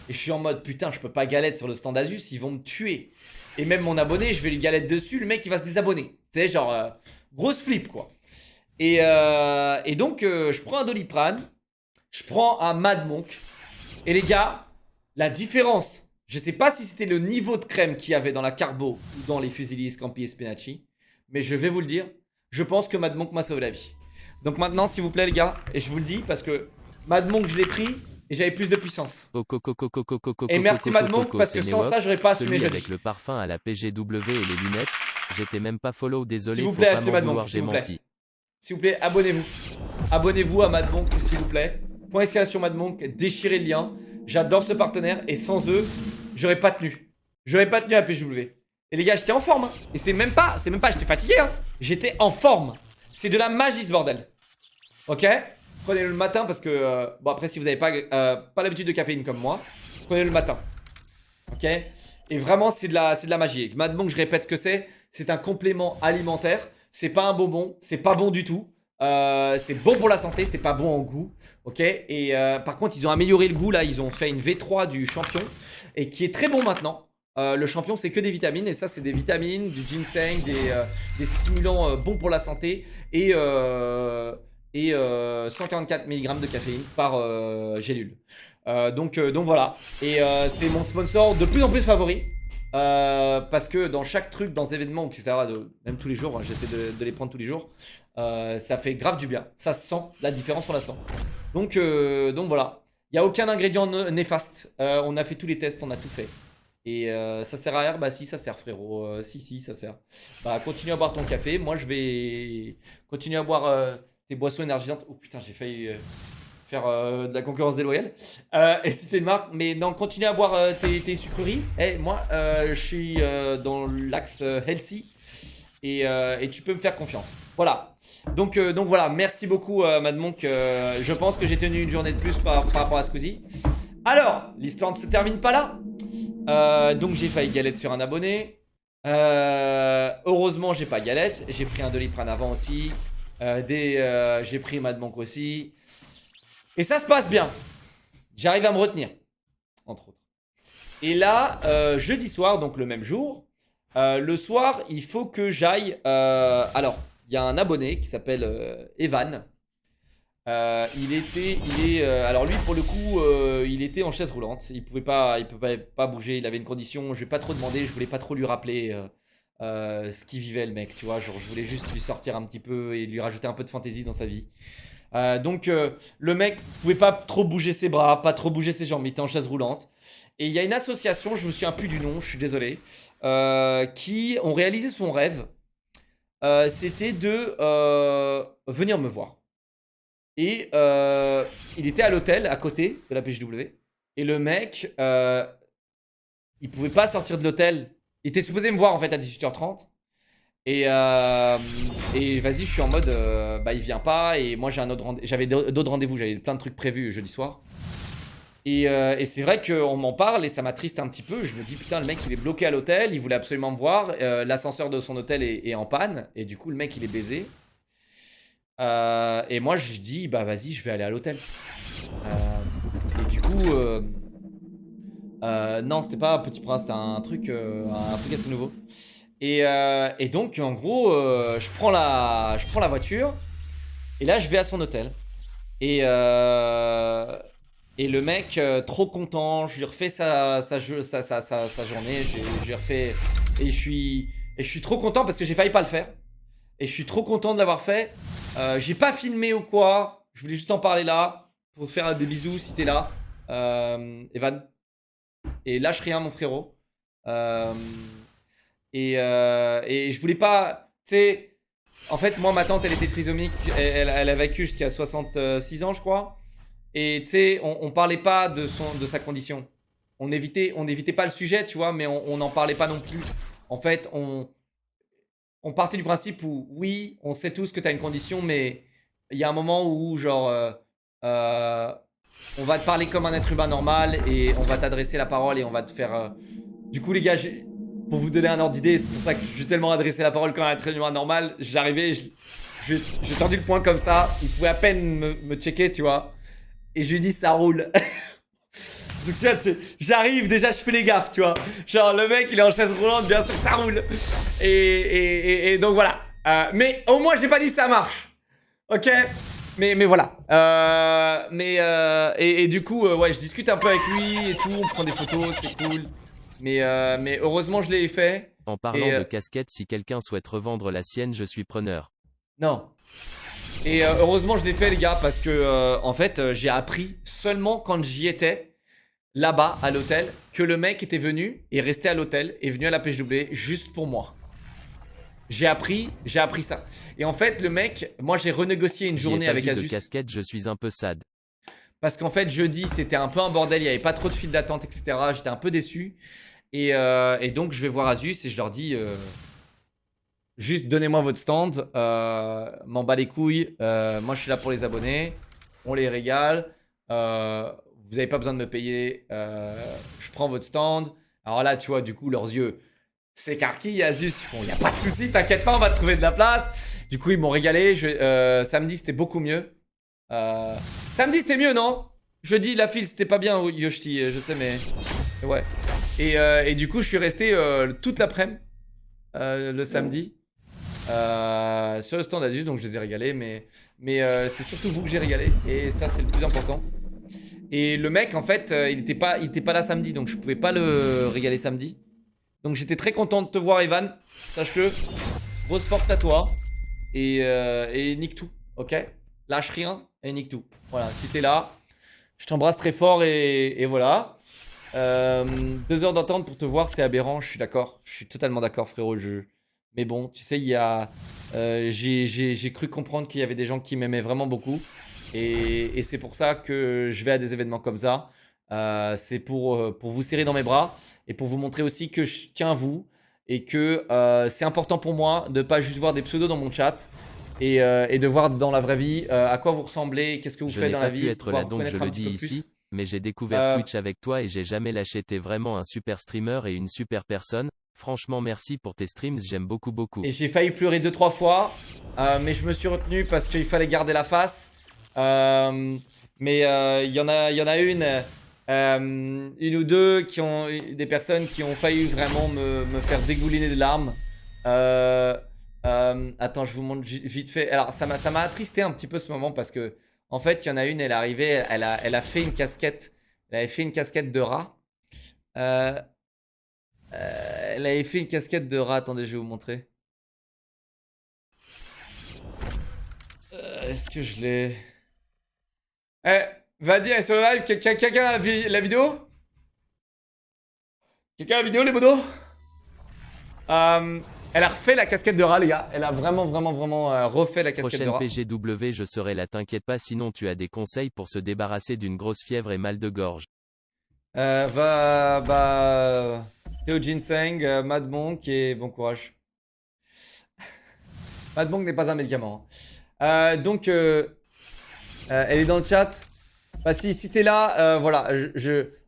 Et je suis en mode putain, je peux pas galette sur le stand Asus, ils vont me tuer. Et même mon abonné, je vais lui galette dessus, le mec il va se désabonner. Tu sais, genre, grosse flip quoi. Et donc, je prends un Doliprane, je prends un Mad Monk. Et les gars, la différence, je sais pas si c'était le niveau de crème qu'il y avait dans la carbo ou dans les fusilis, Scampi et Spinaci, mais je vais vous le dire, je pense que Mad Monk m'a sauvé la vie. Donc maintenant, s'il vous plaît les gars, et je vous le dis parce que Mad Monk je l'ai pris et j'avais plus de puissance. Et merci Mad Monk parce que sans ça, j'aurais pas assumé jeudi. Avec le parfum à la PGW et les lunettes, j'étais même pas follow, désolé, s'il vous faut plaît, pas achetez m'en Mad vouloir, Monk, j'ai menti. S'il vous plaît, abonnez-vous. Abonnez-vous à Mad Monk, s'il vous plaît. Point d'exclamation Mad Monk, déchirez le lien. J'adore ce partenaire et sans eux, j'aurais pas tenu. J'aurais pas tenu à PGW. Et les gars, j'étais en forme. Hein. Et c'est même pas, j'étais fatigué. Hein. J'étais en forme. C'est de la magie ce bordel. Ok? Prenez-le le matin parce que, bon après si vous avez pas l'habitude de caféine comme moi, prenez-le le matin. Ok? Et vraiment c'est de la magie. Mad Monk, je répète ce que c'est un complément alimentaire. C'est pas un bonbon, c'est pas bon du tout. C'est bon pour la santé, c'est pas bon en goût. Ok? Et par contre, ils ont amélioré le goût là. Ils ont fait une V3 du champion et qui est très bon maintenant. Le champion, c'est que des vitamines. Et ça, c'est des vitamines, du ginseng, des stimulants bons pour la santé. Et 144 mg de caféine par gélule. Donc voilà. Et c'est mon sponsor de plus en plus favori. Parce que dans chaque truc, dans les événements, etc., même tous les jours, hein, j'essaie de les prendre tous les jours, ça fait grave du bien. Ça se sent, la différence on la sent. Donc voilà. Il n'y a aucun ingrédient néfaste. On a fait tous les tests, on a tout fait. Et ça sert à rien? Bah si, ça sert frérot. Si, ça sert. Bah continue à boire ton café. Moi je vais continuer à boire tes boissons énergisantes. Oh putain, j'ai failli faire de la concurrence déloyale. Et c'était une marque. Mais non, continue à boire tes sucreries. Moi, je suis dans l'axe healthy. Et tu peux me faire confiance. Voilà. Donc voilà, merci beaucoup Mad Monk. Je pense que j'ai tenu une journée de plus par rapport à ce coup-ci. Alors, l'histoire ne se termine pas là. Donc j'ai failli galette sur un abonné. Heureusement, j'ai pas galette. J'ai pris un Doliprane avant aussi. J'ai pris Mad Monk aussi. Et ça se passe bien. J'arrive à me retenir, entre autres. Et là, jeudi soir, donc le même jour, le soir, il faut que j'aille. Alors, il y a un abonné qui s'appelle Evan. Alors lui, pour le coup, il était en chaise roulante. Il pouvait pas bouger. Il avait une condition. Je vais pas trop demander. Je voulais pas trop lui rappeler ce qu'il vivait, le mec. Tu vois, genre, je voulais juste lui sortir un petit peu et lui rajouter un peu de fantaisie dans sa vie. Donc le mec pouvait pas trop bouger ses bras, pas trop bouger ses jambes, il était en chaise roulante. Et il y a une association, je me souviens plus du nom, je suis désolé, qui ont réalisé son rêve. C'était de venir me voir. Et il était à l'hôtel à côté de la PGW. Et le mec, il pouvait pas sortir de l'hôtel. Il était supposé me voir en fait à 18h30. Et vas-y, je suis en mode, il vient pas. Et moi, j'avais d'autres rendez-vous, j'avais plein de trucs prévus jeudi soir. Et c'est vrai qu'on m'en parle et ça m'attriste un petit peu. Je me dis, putain, le mec, il est bloqué à l'hôtel, il voulait absolument me voir. L'ascenseur de son hôtel est en panne. Et du coup, le mec, il est baisé. Et moi, je dis, bah vas-y, je vais aller à l'hôtel. Et du coup, non, c'était pas Petit Prince, c'était un truc assez nouveau. Et donc en gros je prends la voiture et là je vais à son hôtel et le mec trop content, je lui refais sa journée, je lui refais et je suis trop content parce que j'ai failli pas le faire et je suis trop content de l'avoir fait. J'ai pas filmé ou quoi, je voulais juste en parler là pour te faire des bisous si t'es là, Evan, et lâche rien mon frérot. Et je voulais pas, tu sais, en fait moi ma tante elle était trisomique, elle a vécu jusqu'à 66 ans je crois. Et tu sais, on parlait pas de sa condition. On évitait pas le sujet, tu vois, mais on n'en parlait pas non plus. En fait, on partait du principe où oui, on sait tous que tu as une condition, mais il y a un moment où genre on va te parler comme un être humain normal et on va t'adresser la parole et on va te faire... Du coup les gars, pour vous donner un ordre d'idée, c'est pour ça que j'ai tellement adressé la parole comme un être humain normal. J'arrivais, j'ai tendu le poing comme ça, il pouvait à peine me checker, tu vois. Et je lui dis ça roule. Donc tu vois, j'arrive, déjà je fais les gaffes, tu vois. Genre le mec il est en chaise roulante, bien sûr ça roule. Et donc voilà. Mais au moins j'ai pas dit ça marche. Ok. Mais voilà. Et du coup, ouais, je discute un peu avec lui et tout, on prend des photos, c'est cool. Mais heureusement je l'ai fait. En parlant de casquette, si quelqu'un souhaite revendre la sienne, je suis preneur. Non. Et heureusement je l'ai fait les gars parce que en fait j'ai appris seulement quand j'y étais là-bas à l'hôtel que le mec était venu et resté à l'hôtel et venu à la PGW juste pour moi. J'ai appris ça. Et en fait le mec, moi j'ai renégocié une journée avec Asus. De casquette, je suis un peu sad. Parce qu'en fait jeudi c'était un peu un bordel, il n'y avait pas trop de file d'attente etc. J'étais un peu déçu. Et donc je vais voir Asus et je leur dis... juste donnez-moi votre stand, m'en bats les couilles, moi je suis là pour les abonnés, on les régale, vous n'avez pas besoin de me payer, je prends votre stand. Alors là tu vois du coup leurs yeux s'écarquillent, Asus, ils font y a pas de souci, t'inquiète pas on va te trouver de la place. Du coup ils m'ont régalé, samedi c'était beaucoup mieux. Samedi c'était mieux non? Jeudi la file c'était pas bien Yoshti, je sais mais ouais. Et du coup je suis resté toute l'après-midi le samedi. Sur le stand Asus, donc je les ai régalés, mais c'est surtout vous que j'ai régalé, et ça c'est le plus important. Et le mec en fait il était pas là samedi, donc je pouvais pas le régaler samedi. Donc j'étais très content de te voir Evan, sache-le. Grosse force à toi, et nique tout, ok? Lâche rien et nique tout. Voilà, si t'es là, je t'embrasse très fort et voilà. 2 heures d'attente pour te voir, c'est aberrant, je suis d'accord, je suis totalement d'accord frérot. Mais bon, tu sais, j'ai cru comprendre qu'il y avait des gens qui m'aimaient vraiment beaucoup. Et c'est pour ça que je vais à des événements comme ça. C'est pour vous serrer dans mes bras et pour vous montrer aussi que je tiens à vous. Et que c'est important pour moi de pas juste voir des pseudos dans mon chat. Et de voir dans la vraie vie à quoi vous ressemblez, qu'est-ce que vous faites dans la vie. Je n'ai pas pu être là, donc je le dis ici. Mais j'ai découvert Twitch avec toi et j'ai jamais lâché. T'es vraiment un super streamer et une super personne. Franchement merci pour tes streams, j'aime beaucoup. Et j'ai failli pleurer 2-3 fois, mais je me suis retenu parce qu'il fallait garder la face. Mais il y en a une ou deux des personnes qui ont failli vraiment me faire dégouliner de larmes. Attends, je vous montre vite fait. Alors ça m'a attristé un petit peu ce moment parce que en fait il y en a une, elle est arrivée, elle a fait une casquette, elle avait fait une casquette de rat. Elle avait fait une casquette de rat. Attendez, je vais vous montrer. Est-ce que je l'ai... Eh, va dire sur le live, quelqu'un a la vidéo? Quelqu'un a la vidéo, les modos? Elle a refait la casquette de rat, les gars. Elle a vraiment refait la casquette de rat. Prochaine PGW, je serai là, t'inquiète pas, sinon tu as des conseils pour se débarrasser d'une grosse fièvre et mal de gorge. Théo Ginseng, Mad Monk et bon courage. Mad Monk n'est pas un médicament. Donc, elle est dans le chat. Bah, si t'es là, voilà.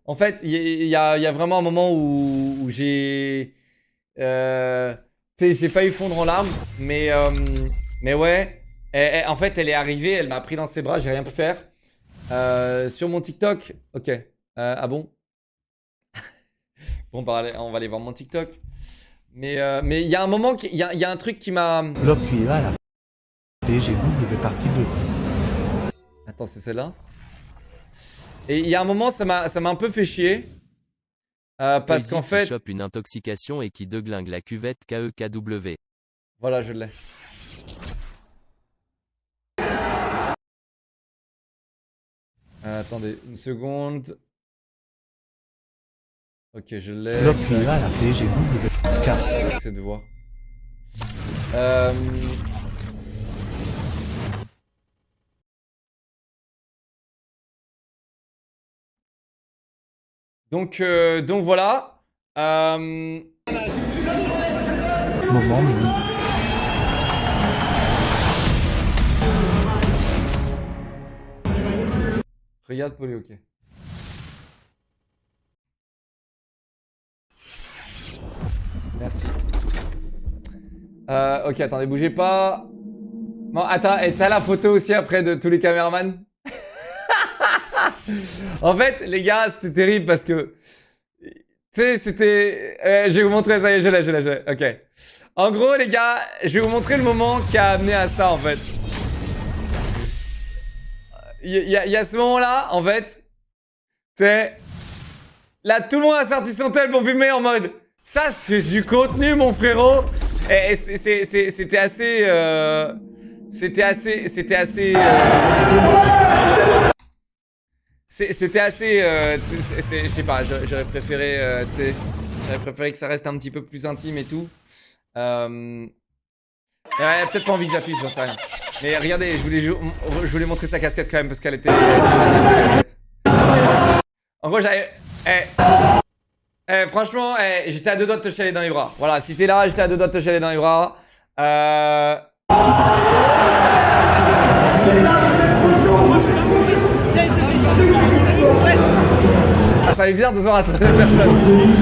En fait, il y a vraiment un moment où j'ai failli fondre en larmes. Mais ouais. En fait, elle est arrivée, elle m'a pris dans ses bras, j'ai rien pu faire. Sur mon TikTok, ok. Ah bon? Bon, bah, on va aller voir mon TikTok. Mais il y a un moment, il y a un truc qui m'a... Bloc Cuiva à la PGW partie 2. Attends, c'est celle-là? Et il y a un moment, ça m'a un peu fait chier. Parce qu'en fait... Qui chope une intoxication et qui deglingue la cuvette KEKW. Voilà, je l'ai. Attendez, une seconde. Ok, je l'ai. Bloc Cuiva à la PGW. C'est de voir. Donc voilà. Moment mini. Regarde Polly, ok. Merci. Ok, attendez, bougez pas. Non, attends, et t'as la photo aussi après de tous les caméramans? En fait, les gars, c'était terrible parce que... Tu sais, c'était... je vais vous montrer, ça y est, je l'ai. Ok. En gros, les gars, je vais vous montrer le moment qui a amené à ça, en fait. Il y a ce moment-là, en fait. Tu sais... Là, tout le monde a sorti son tel pour filmer en mode... Ça, c'est du contenu, mon frérot. Et c'était assez... C'était assez... C'était assez... je sais pas, j'aurais préféré, tu sais, j'aurais préféré que ça reste un petit peu plus intime et tout. Ouais, peut-être pas envie que j'affiche, j'en sais rien. Mais regardez, je voulais montrer sa casquette quand même parce qu'elle était... En gros, j'avais... franchement, j'étais à 2 doigts de te chialer dans les bras. Voilà, si t'es là, j'étais à 2 doigts de te chialer dans les bras. Ah, ça fait bizarre de se voir à 13 personnes.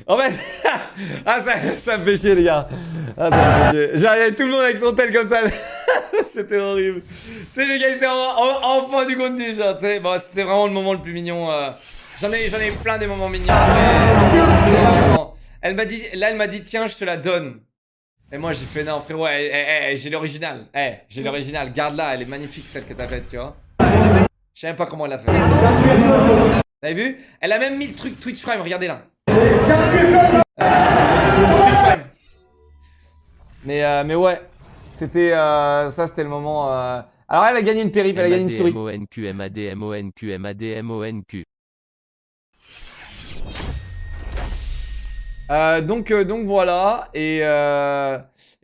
En fait, ah, ça me fait chier, les gars. Ah, ça me fait chier. J'arrivais tout le monde avec son tel comme ça. C'était horrible. Tu sais, le gars, il était enfin du contenu, genre, tu sais. Bon, c'était vraiment le moment le plus mignon. J'en ai plein des moments mignons. Elle m'a dit, tiens, je te la donne. Et moi, j'ai fait, non, frérot, j'ai l'original. J'ai l'original. Garde-la, elle est magnifique, celle que t'as faite, tu vois. Je sais même pas comment elle l'a fait. Vous avez vu? Elle a même mis le truc Twitch Prime, regardez là. Mais ouais, c'était ça, c'était le moment. Alors elle a gagné une périph', elle a gagné une souris. Donc voilà, et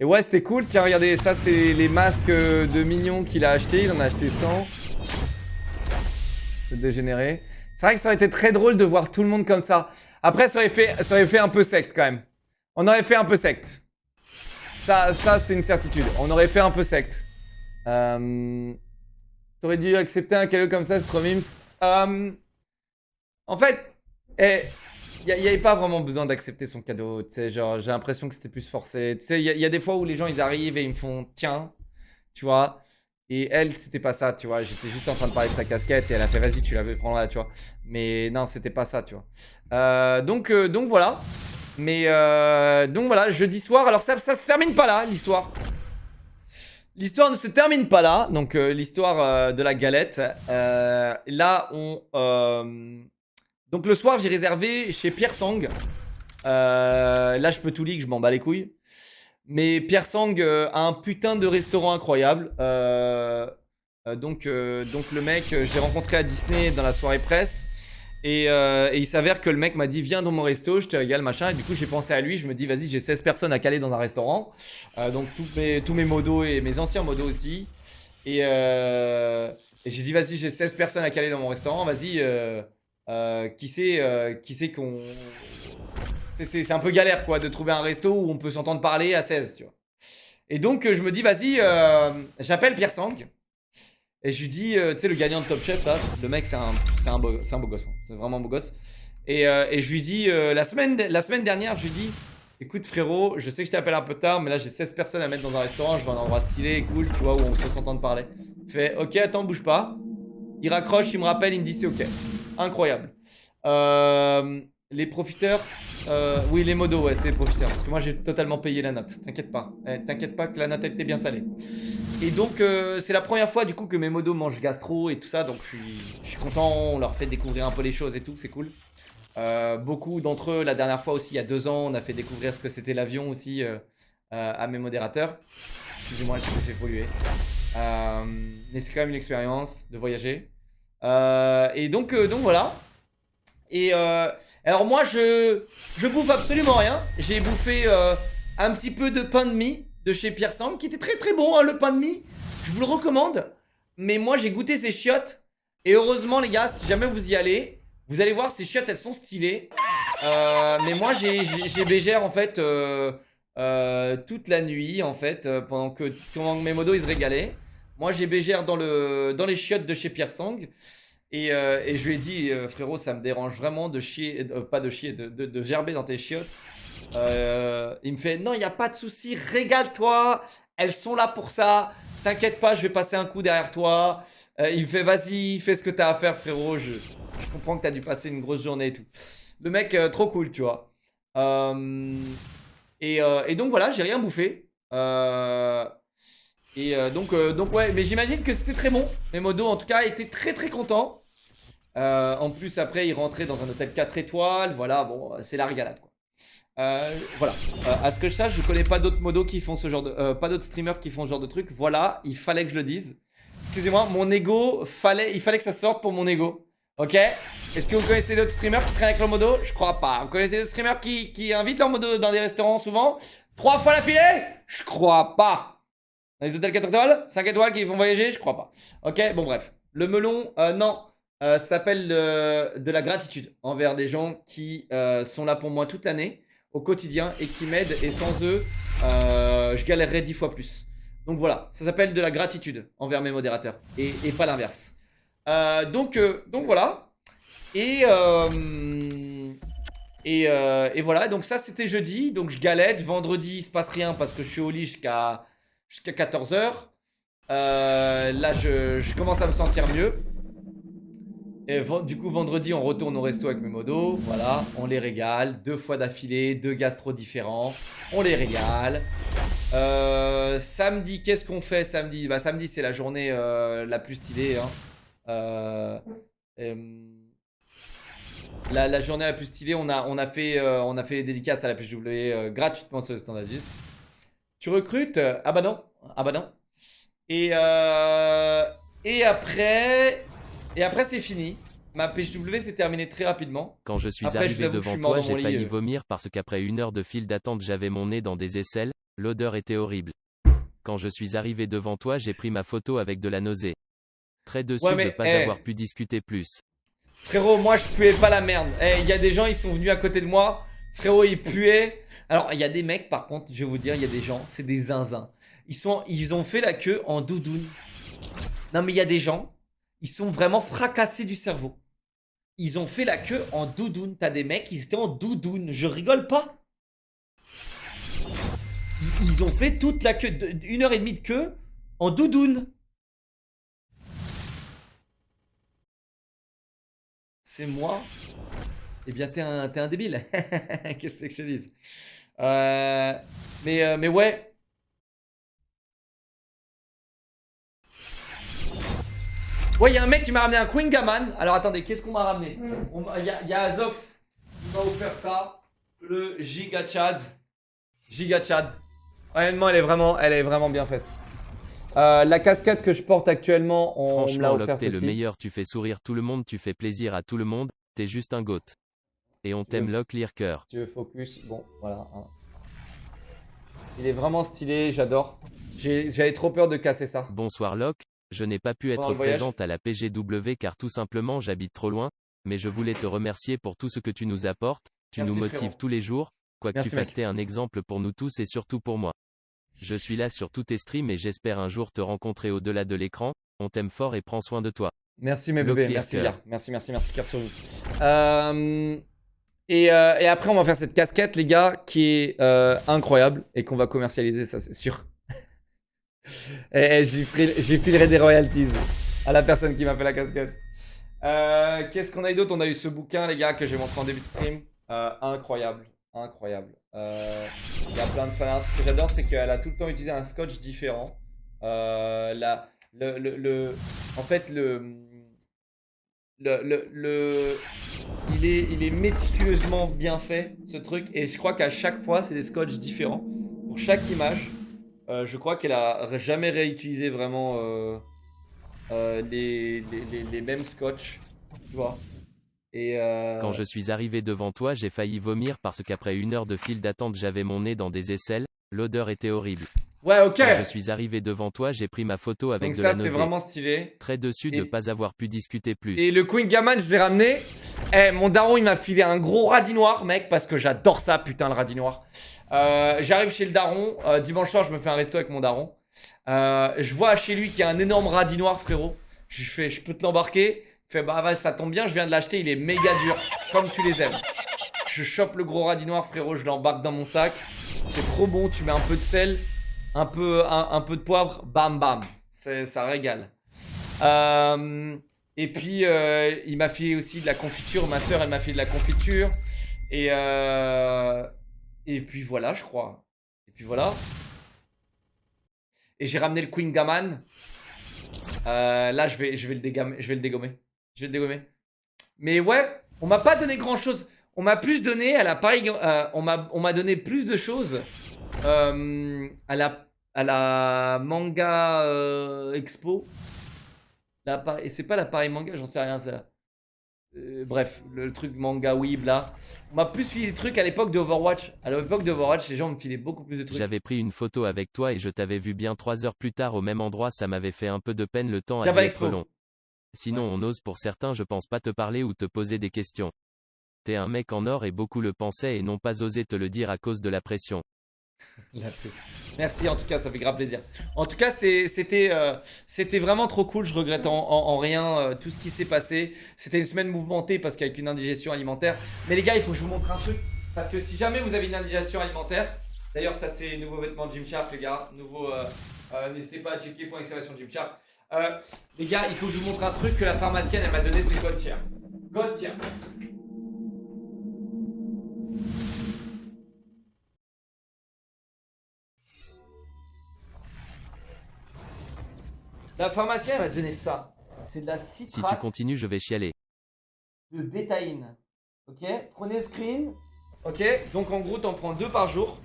ouais, c'était cool. Tiens, regardez, ça c'est les masques de Mignon qu'il a acheté. Il en a acheté 100. C'est dégénéré. C'est vrai que ça aurait été très drôle de voir tout le monde comme ça. Après, ça aurait fait un peu secte quand même. On aurait fait un peu secte. Ça c'est une certitude. On aurait fait un peu secte. T'aurais dû accepter un cadeau comme ça, Stromims. En fait, il n'y avait pas vraiment besoin d'accepter son cadeau. Tu sais, genre, j'ai l'impression que c'était plus forcé. Tu sais, il y a des fois où les gens ils arrivent et ils me font tiens, tu vois. Et elle, c'était pas ça, tu vois. J'étais juste en train de parler de sa casquette et elle a fait vas-y, tu l'avais prendre là, tu vois. Mais non, c'était pas ça, tu vois. Donc voilà. Mais donc voilà, jeudi soir. Alors ça se termine pas là, l'histoire. L'histoire ne se termine pas là. Donc l'histoire de la galette. Là, donc le soir, j'ai réservé chez Pierre Sang. Là, je peux tout leak, je m'en bats les couilles. Mais Pierre Sang a un putain de restaurant incroyable. Donc le mec, je l'ai rencontré à Disney dans la soirée presse. Et il s'avère que le mec m'a dit viens dans mon resto, je te régale machin. Et du coup j'ai pensé à lui, je me dis vas-y, j'ai 16 personnes à caler dans un restaurant. Donc tous mes modos et mes anciens modos aussi. Et j'ai dit vas-y, j'ai 16 personnes à caler dans mon restaurant, vas-y, qui c'est qu'on... C'est un peu galère quoi de trouver un resto où on peut s'entendre parler à 16, tu vois. Et donc je me dis vas-y, j'appelle Pierre Sang. Et je lui dis, tu sais, le gagnant de Top Chef, là, le mec, c'est un beau gosse. Hein. C'est vraiment un beau gosse. Et je lui dis, la semaine dernière, je lui dis, écoute frérot, je sais que je t'appelle un peu tard, mais là, j'ai 16 personnes à mettre dans un restaurant, je veux un endroit stylé, cool, tu vois, où on peut s'entendre parler. Il fait, ok, attends, bouge pas. Il raccroche, il me rappelle, il me dit, c'est ok. Incroyable. Les profiteurs, oui, les modos, ouais, c'est les profiteurs. Parce que moi, j'ai totalement payé la note. T'inquiète pas. T'inquiète pas que la note était bien salée. Et donc, c'est la première fois du coup que mes modos mangent gastro et tout ça. Donc, je suis content. On leur fait découvrir un peu les choses et tout. C'est cool. Beaucoup d'entre eux, la dernière fois aussi, il y a 2 ans, on a fait découvrir ce que c'était l'avion aussi à mes modérateurs. Excusez-moi, je me fait polluer. Mais c'est quand même une expérience de voyager. Et donc voilà. Et alors moi je bouffe absolument rien. J'ai bouffé un petit peu de pain de mie de chez Pierre Sang qui était très très bon hein, le pain de mie. Je vous le recommande. Mais moi j'ai goûté ces chiottes. Et heureusement les gars, si jamais vous y allez, vous allez voir ces chiottes, elles sont stylées. Mais moi j'ai bégère en fait toute la nuit en fait pendant que mes modos ils se régalaient. Moi j'ai bégère dans les chiottes de chez Pierre Sang. Et je lui ai dit, frérot, ça me dérange vraiment de chier, pas de chier, de gerber dans tes chiottes. Il me fait non, il n'y a pas de souci, régale-toi. Elles sont là pour ça. T'inquiète pas, je vais passer un coup derrière toi. Il me fait vas-y, fais ce que t'as à faire, frérot. Je comprends que t'as dû passer une grosse journée et tout. Le mec, trop cool, tu vois. Et donc voilà, j'ai rien bouffé. Donc ouais, mais j'imagine que c'était très bon. Mes modos en tout cas étaient très très contents. En plus après il rentrait dans un hôtel 4 étoiles. Voilà, bon c'est la régalade quoi. Voilà, à ce que je sache je connais pas d'autres modos qui font ce genre de... pas d'autres streamers qui font ce genre de truc. Voilà, il fallait que je le dise. Excusez-moi, mon ego, il fallait que ça sorte pour mon ego. Ok? Est-ce que vous connaissez d'autres streamers qui traînent avec leur modo? Je crois pas. Vous connaissez d'autres streamers qui invitent leur modo dans des restaurants souvent? 3 fois l'affilée? Je crois pas. Dans les hôtels 4 étoiles, 5 étoiles qui font voyager, je crois pas. Ok, bon bref. Le melon, non. Ça s'appelle de la gratitude envers des gens qui sont là pour moi toute l'année, au quotidien, et qui m'aident. Et sans eux, je galérerais 10 fois plus. Donc voilà, ça s'appelle de la gratitude envers mes modérateurs. Et pas l'inverse. Donc voilà. Et voilà, donc ça c'était jeudi. Donc je galette. Vendredi, il se passe rien parce que je suis au lit jusqu'à 14h. Là, je commence à me sentir mieux. Et du coup, vendredi, on retourne au resto avec mes modos. Voilà, on les régale. 2 fois d'affilée, 2 gastros différents. On les régale. Samedi, qu'est-ce qu'on fait samedi? Bah, samedi, c'est la journée la plus stylée. Hein. La journée la plus stylée, on a fait les dédicaces à la PGW gratuitement sur le Standardus. Tu recrutes? Ah bah non. Ah bah non. Et après c'est fini. Ma PGW s'est terminée très rapidement. Quand je suis Après, arrivé devant toi, j'ai failli lit. vomir parce qu'après 1 heure de file d'attente, j'avais mon nez dans des aisselles. L'odeur était horrible. Quand je suis arrivé devant toi, j'ai pris ma photo avec de la nausée. Très déçu de ne pas avoir pu discuter plus. Frérot, moi je puais pas la merde. Il y a des gens, ils sont venus à côté de moi. Frérot, ils puaient. Alors, il y a des mecs, par contre, je vais vous dire, il y a des gens, c'est des zinzins. Ils ont fait la queue en doudoune. Non, mais il y a des gens, ils sont vraiment fracassés du cerveau. Ils ont fait la queue en doudoune. T'as des mecs, ils étaient en doudoune. Je rigole pas. Ils ont fait toute la queue, 1h30 de queue en doudoune. C'est moi. Eh bien, t'es un débile. Qu'est-ce que je te dise? Mais ouais. Ouais, il y a un mec qui m'a ramené un Queen Gaman. Alors attendez, qu'est-ce qu'on m'a ramené? Il y a Azox qui m'a offert ça. Le Giga Chad. Giga Chad. Honnêtement, elle est vraiment bien faite. La casquette que je porte actuellement, on me l'a Franchement, offerte Locke, t'es le aussi. meilleur, tu fais sourire tout le monde, tu fais plaisir à tout le monde, t'es juste un goat. Et on t'aime, Locke, lire cœur. Tu veux focus? Bon, voilà. Hein. Il est vraiment stylé, j'adore. J'avais trop peur de casser ça. Bonsoir Locke, je n'ai pas pu être présente à la PGW car tout simplement j'habite trop loin, mais je voulais te remercier pour tout ce que tu nous apportes, tu nous motives frérot. tous les jours, quoi que Merci, tu fasses, t'es un exemple pour nous tous et surtout pour moi. Je suis là sur tous tes streams et j'espère un jour te rencontrer au-delà de l'écran, on t'aime fort et prends soin de toi. Merci mes Locke, bébés, lire merci cœur. bien. Merci cœur sur vous. Et après on va faire cette casquette les gars qui est incroyable et qu'on va commercialiser, ça c'est sûr. Et j'y filerai des royalties à la personne qui m'a fait la casquette. Qu'est-ce qu'on a eu d'autre? On a eu ce bouquin les gars que j'ai montré en début de stream. Incroyable. Il y a plein de fanarts. Ce que j'adore c'est qu'elle a tout le temps utilisé un scotch différent. En fait il est méticuleusement bien fait ce truc et je crois qu'à chaque fois c'est des scotch différents pour chaque image. Je crois qu'elle a jamais réutilisé vraiment les mêmes scotch, tu vois. Et Quand je suis arrivé devant toi, j'ai failli vomir parce qu'après 1 heure de file d'attente, j'avais mon nez dans des aisselles, l'odeur était horrible. ouais, ok. Quand je suis arrivé devant toi, j'ai pris ma photo avec Donc de ça la c'est nausée. vraiment stylé. Très déçu de ne pas avoir pu discuter plus. Et le Queen Gaman, je l'ai ramené. Mon daron, il m'a filé un gros radis noir, mec, parce que j'adore ça, putain, le radis noir. J'arrive chez le daron. Dimanche soir, je me fais un resto avec mon daron. Je vois chez lui qu'il y a un énorme radis noir, frérot. Je lui fais, je peux te l'embarquer? Il fait, bah, ça tombe bien, je viens de l'acheter, il est méga dur, comme tu les aimes. je chope le gros radis noir, frérot, je l'embarque dans mon sac. C'est trop bon, tu mets un peu de sel, un peu de poivre, bam bam. Ça régale. Et puis, il m'a fait aussi de la confiture. Ma soeur, elle m'a fait de la confiture. Et puis voilà, je crois. Et puis voilà. Et j'ai ramené le Queen Gaman. Là, je vais le dégommer. Mais ouais, on m'a pas donné grand chose. On m'a plus donné à la Paris. On m'a donné plus de choses à la Manga Expo. Et c'est pas la Paris Manga, j'en sais rien. Bref, le truc Manga Weeb là. On m'a plus filé des trucs à l'époque de Overwatch. À l'époque de Overwatch, les gens me filaient beaucoup plus de trucs. J'avais pris une photo avec toi et je t'avais vu bien 3 heures plus tard au même endroit. Ça m'avait fait un peu de peine, le temps a dû être long. Sinon on ose pour certains, je pense pas te parler ou te poser des questions. T'es un mec en or et beaucoup le pensaient et n'ont pas osé te le dire à cause de la pression. Merci, en tout cas, ça fait grave plaisir. En tout cas, c'était vraiment trop cool. Je regrette en rien tout ce qui s'est passé. C'était une semaine mouvementée parce qu'avec une indigestion alimentaire. Mais les gars, il faut que je vous montre un truc. Parce que si jamais vous avez une indigestion alimentaire, d'ailleurs, ça c'est nouveau vêtement de Gymshark, les gars. N'hésitez pas à checker .Gymshark. Les gars, il faut que je vous montre un truc que la pharmacienne elle m'a donné, c'est God Tier. God Tier. La pharmacienne m'a donné ça. C'est de la citrate. Si tu continues, je vais chialer. De bétaïne. Ok, prenez screen. Ok, donc en gros, t'en prends 2 par jour.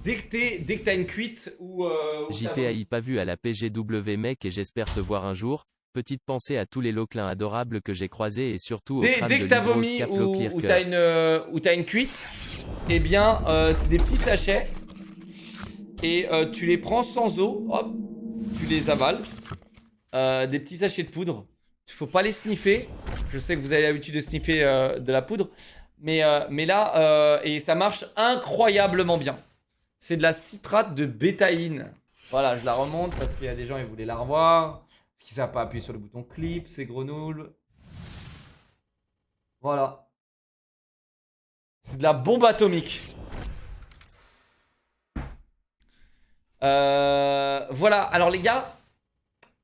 Dès que t'as une cuite ou. JTAI pas vu à la PGW mec et j'espère te voir un jour. Petite pensée à tous les loclins adorables que j'ai croisés et surtout au crâne dès que t'as vomi ou t'as une cuite, eh bien, c'est des petits sachets. Et tu les prends sans eau. Hop, tu les avales. Des petits sachets de poudre. Il faut pas les sniffer. Je sais que vous avez l'habitude de sniffer de la poudre. Mais là, et ça marche incroyablement bien. C'est de la citrate de bétaïne. Voilà, je la remonte parce qu'il y a des gens qui voulaient la revoir. Parce qu'ils ne savent pas appuyer sur le bouton clip, c'est grenouille. Voilà. C'est de la bombe atomique. Voilà, alors les gars,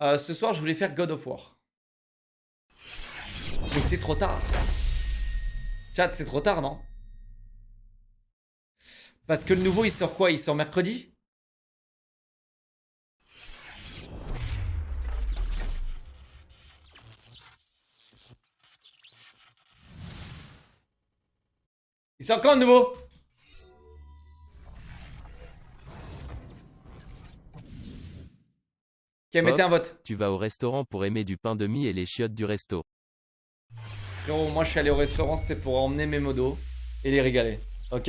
ce soir je voulais faire God of War. Mais c'est trop tard. Chat, c'est trop tard, non? Parce que le nouveau il sort quoi? Il sort mercredi? Il sort quand le nouveau? Ok, mettez un vote. Tu vas au restaurant pour aimer du pain de mie et les chiottes du resto. Frérot, moi je suis allé au restaurant, c'était pour emmener mes modos et les régaler. Ok?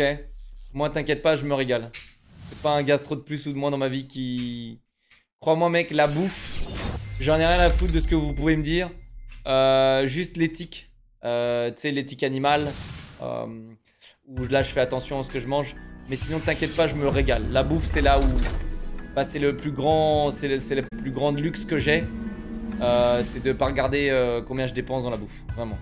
Moi t'inquiète pas, je me régale. C'est pas un gastro de plus ou de moins dans ma vie qui... Crois-moi mec, la bouffe, j'en ai rien à foutre de ce que vous pouvez me dire. Juste l'éthique. Tu sais, l'éthique animale. Où là je fais attention à ce que je mange. Mais sinon t'inquiète pas, je me régale. La bouffe c'est là où... Bah, c'est le plus grand... C'est le plus grand luxe que j'ai. C'est de pas regarder combien je dépense dans la bouffe. Vraiment.